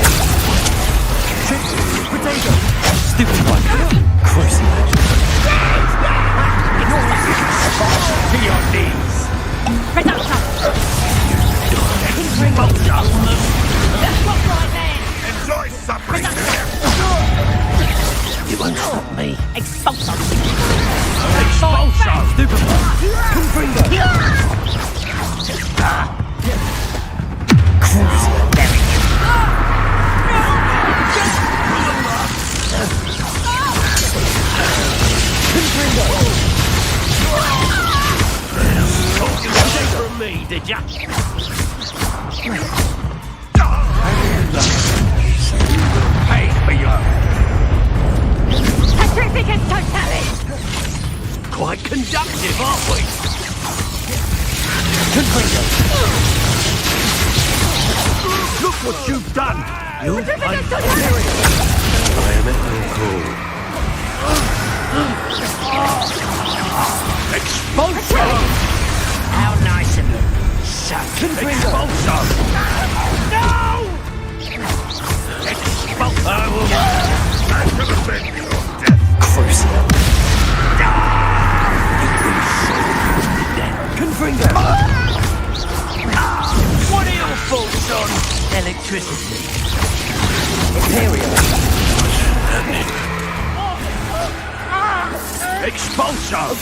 Potato. Stupid one. Crucible. To your knees. Enjoy suffering. You won't stop me. Expulso! Expulso! Stupid one. Confringo. From me, did ya? Pay for your Petrificus totalis! quite conductive, aren't we? Look what you've done! You Petrificus totalis! I am at your call. Expulsion! How nice of you. Expulsion! No! Expulsion! I will back to the bench of death. Crucible. Confringo! What are your thoughts on electricity? Imperial. Expulsion!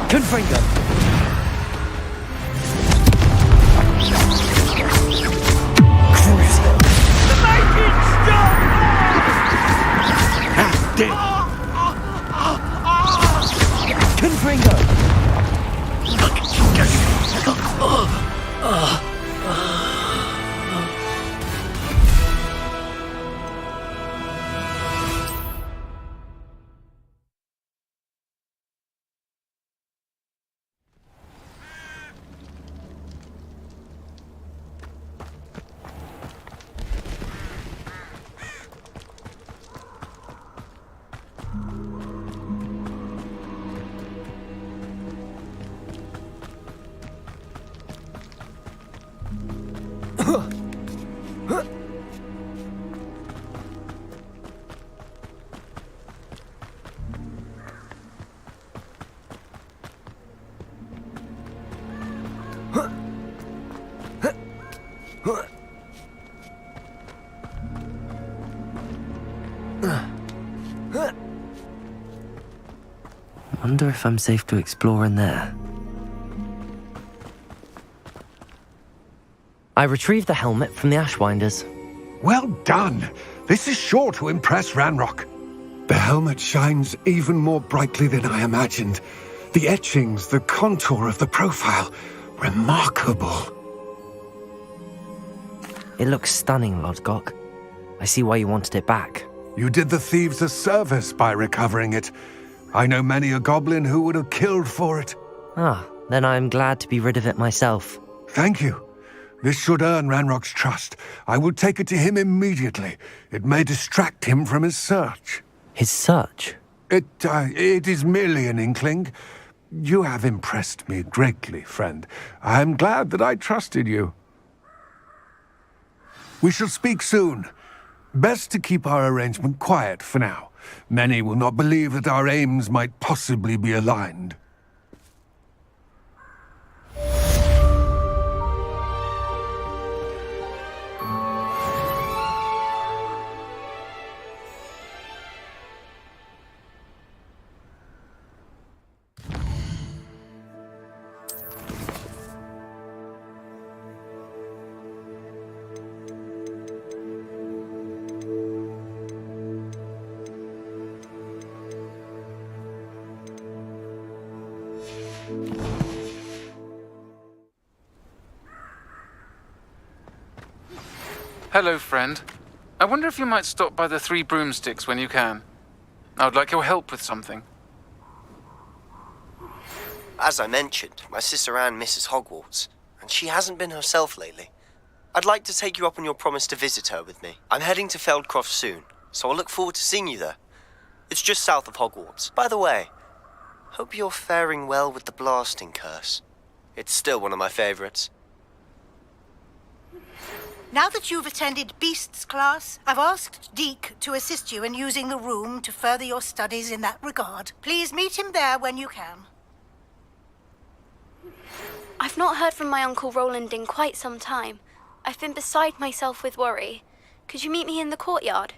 Confringo. Crucible. Make it stop! Active! Confringo. Wonder if I'm safe to explore in there. I retrieved the helmet from the Ashwinders. Well done. This is sure to impress Ranrock. The helmet shines even more brightly than I imagined. The etchings, the contour of the profile. Remarkable. It looks stunning, Lodgok. I see why you wanted it back. You did the thieves a service by recovering it. I know many a goblin who would have killed for it. Ah, then I'm glad to be rid of it myself. Thank you. This should earn Ranrock's trust. I will take it to him immediately. It may distract him from his search. His search? It is merely an inkling. You have impressed me greatly, friend. I am glad that I trusted you. We shall speak soon. Best to keep our arrangement quiet for now. Many will not believe that our aims might possibly be aligned. Hello, friend. I wonder if you might stop by the Three Broomsticks when you can. I would like your help with something. As I mentioned, my sister Anne misses Hogwarts, and she hasn't been herself lately. I'd like to take you up on your promise to visit her with me. I'm heading to Feldcroft soon, so I'll look forward to seeing you there. It's just south of Hogwarts. By the way, hope you're faring well with the blasting curse. It's still one of my favorites. Now that you've attended Beasts class, I've asked Deke to assist you in using the room to further your studies in that regard. Please meet him there when you can. I've not heard from my Uncle Roland in quite some time. I've been beside myself with worry. Could you meet me in the courtyard?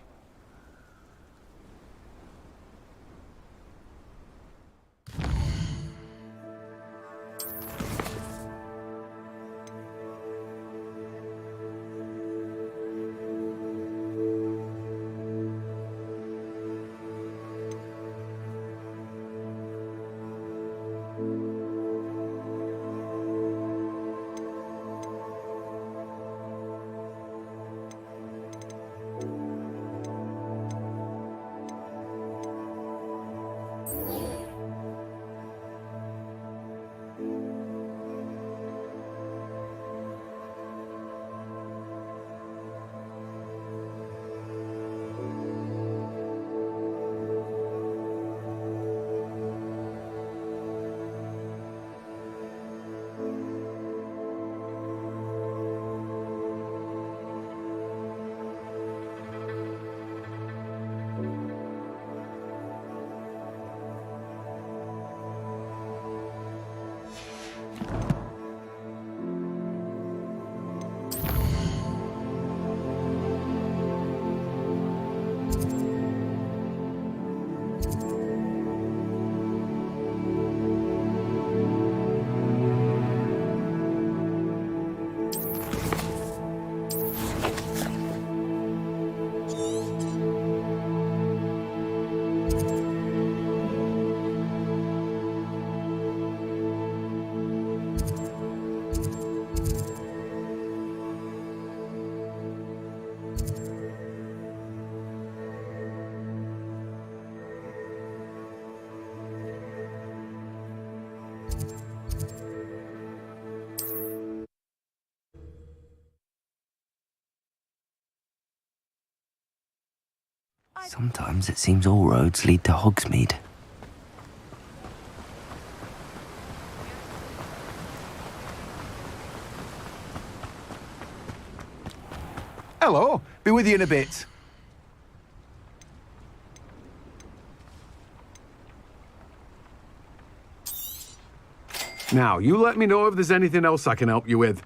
Sometimes it seems all roads lead to Hogsmeade. Hello, be with you in a bit. Now, you let me know if there's anything else I can help you with.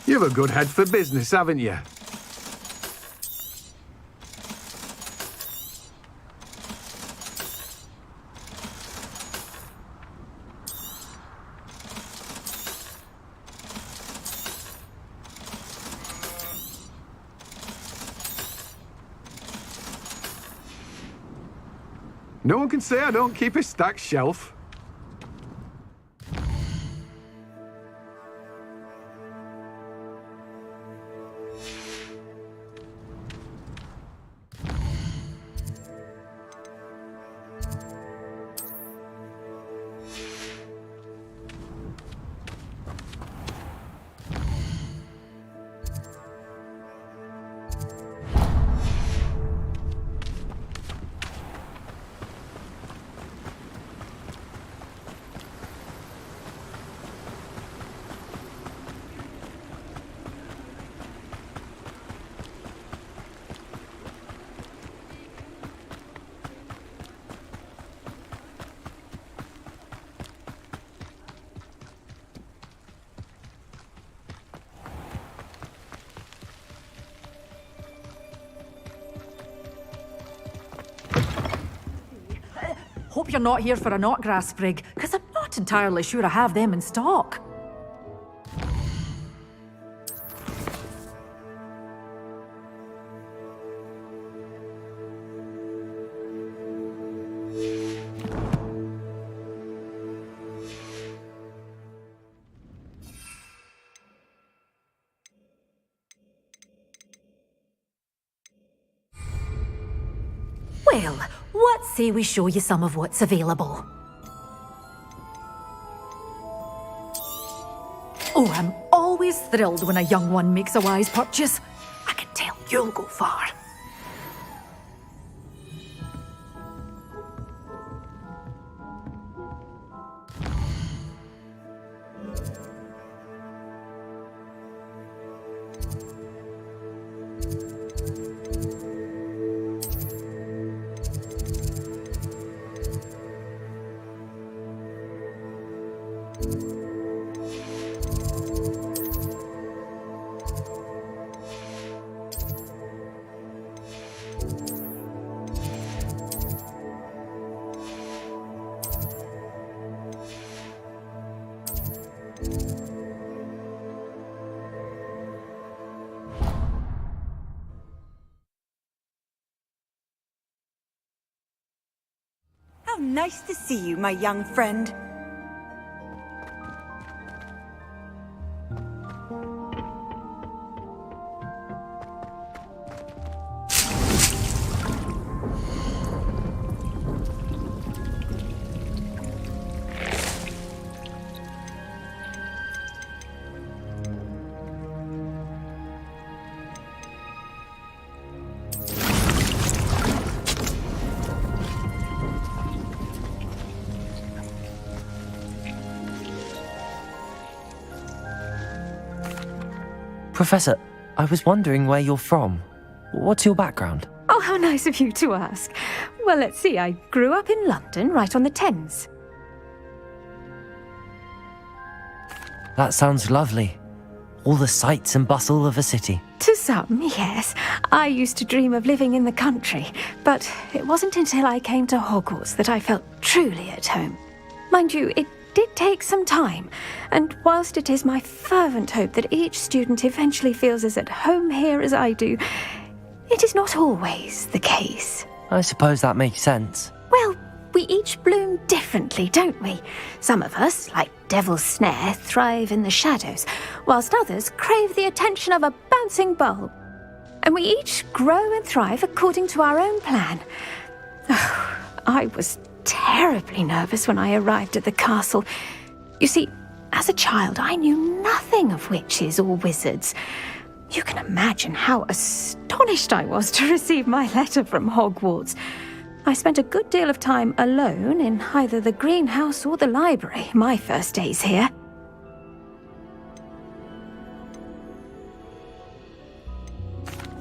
You've a good head for business, haven't you? No one can say I don't keep a stacked shelf. Hope you're not here for a knotgrass sprig, because I'm not entirely sure I have them in stock. Well, what say we show you some of what's available? Oh, I'm always thrilled when a young one makes a wise purchase. I can tell you'll go far. How nice to see you, my young friend. Professor, I was wondering where you're from. What's your background? Oh, how nice of you to ask. Well, let's see. I grew up in London, right on the Thames. That sounds lovely. All the sights and bustle of a city. To some, yes. I used to dream of living in the country, but it wasn't until I came to Hogwarts that I felt truly at home. Mind you, it did take some time, and whilst it is my fervent hope that each student eventually feels as at home here as I do, It is not always the case. I suppose that makes sense. Well, we each bloom differently, don't we? Some of us, like Devil's Snare, thrive in the shadows, whilst others crave the attention of a bouncing bulb. And we each grow and thrive according to our own plan. Oh, I was terribly nervous when I arrived at the castle. You see, as a child, I knew nothing of witches or wizards. You can imagine how astonished I was to receive my letter from Hogwarts. I spent a good deal of time alone in either the greenhouse or the library my first days here.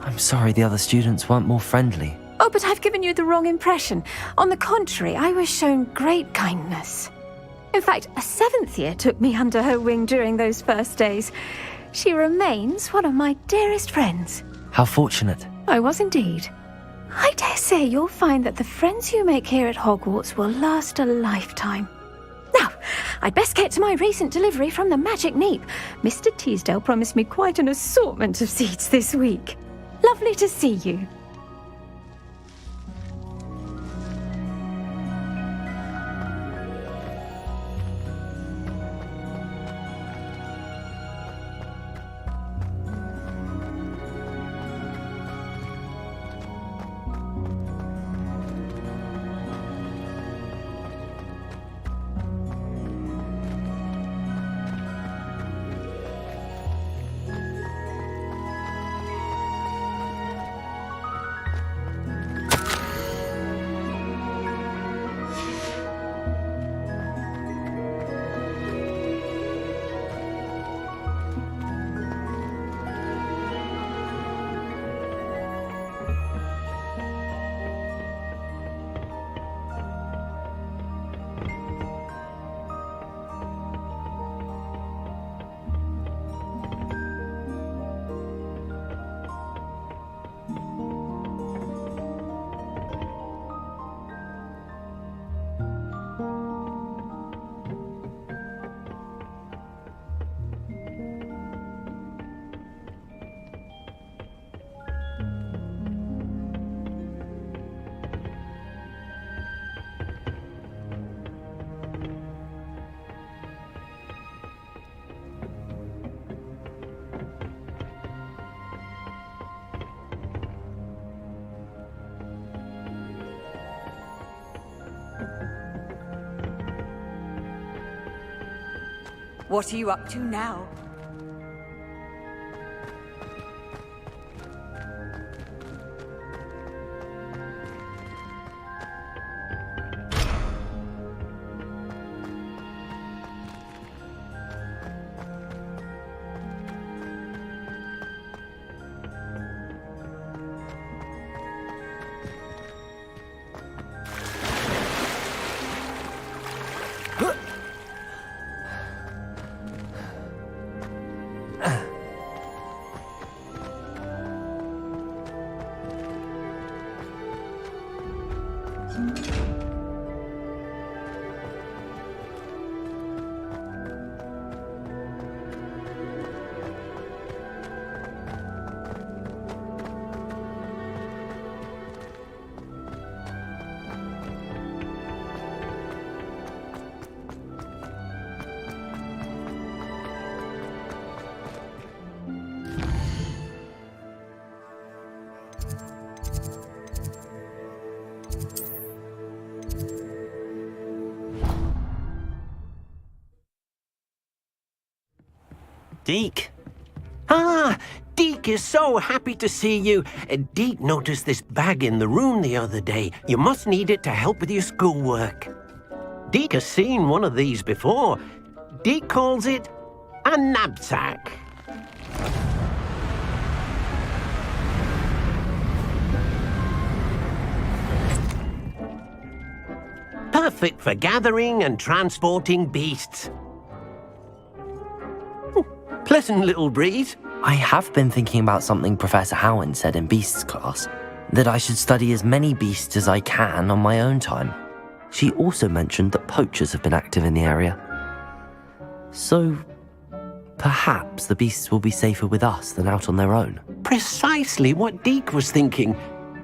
I'm sorry the other students weren't more friendly. Oh, but I've given you the wrong impression. On the contrary, I was shown great kindness. In fact, a 7th year took me under her wing during those first days. She remains one of my dearest friends. How fortunate. I was indeed. I dare say you'll find that the friends you make here at Hogwarts will last a lifetime. Now, I'd best get to my recent delivery from the Magic Neep. Mr. Teasdale promised me quite an assortment of seeds this week. Lovely to see you. What are you up to now? Deke. Ah, Deke is so happy to see you. Deke noticed this bag in the room the other day. You must need it to help with your schoolwork. Deke has seen one of these before. Deke calls it a knapsack. Perfect for gathering and transporting beasts. Pleasant little breeze. I have been thinking about something Professor Howard said in Beasts class, that I should study as many beasts as I can on my own time. She also mentioned that poachers have been active in the area. So, Perhaps the beasts will be safer with us than out on their own. Precisely what Deke was thinking.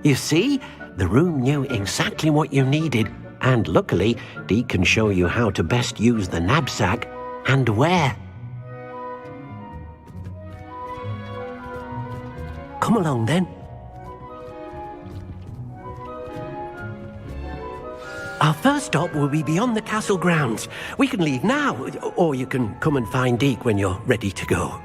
You see, the room knew exactly what you needed, and luckily, Deke can show you how to best use the knapsack and where. Come along then. Our first stop will be beyond the castle grounds. We can leave now, or you can come and find Deke when you're ready to go.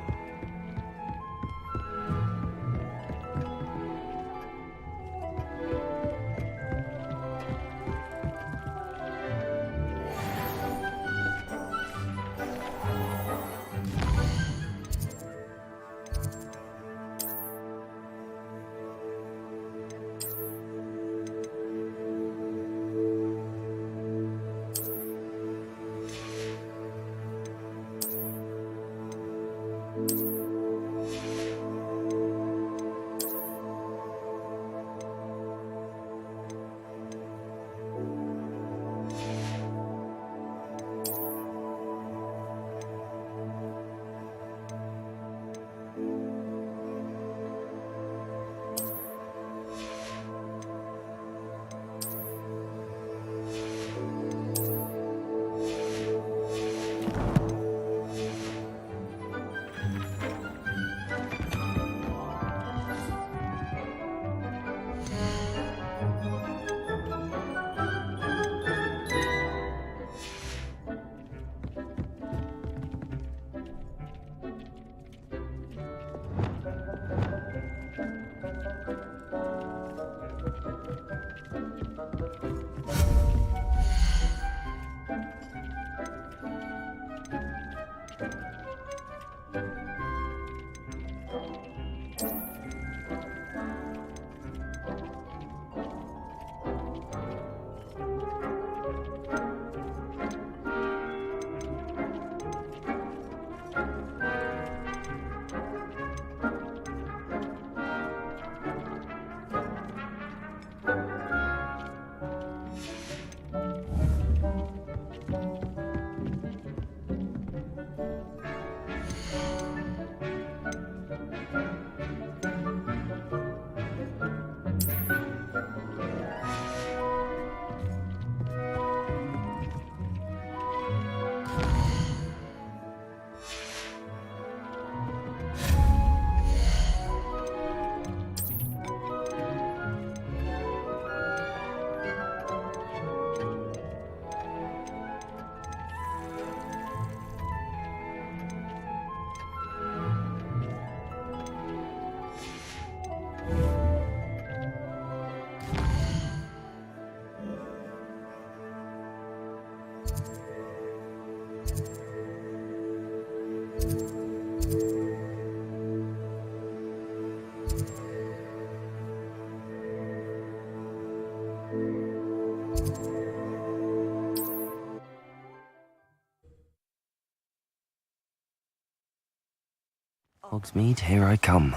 Hogsmeade, here I come.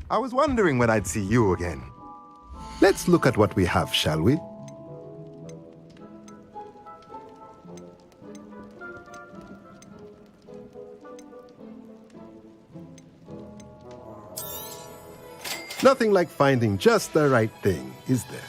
I was wondering when I'd see you again. Let's look at what we have, shall we? Nothing like finding just the right thing, is there?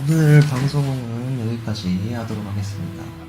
오늘 방송은 여기까지 하도록 하겠습니다.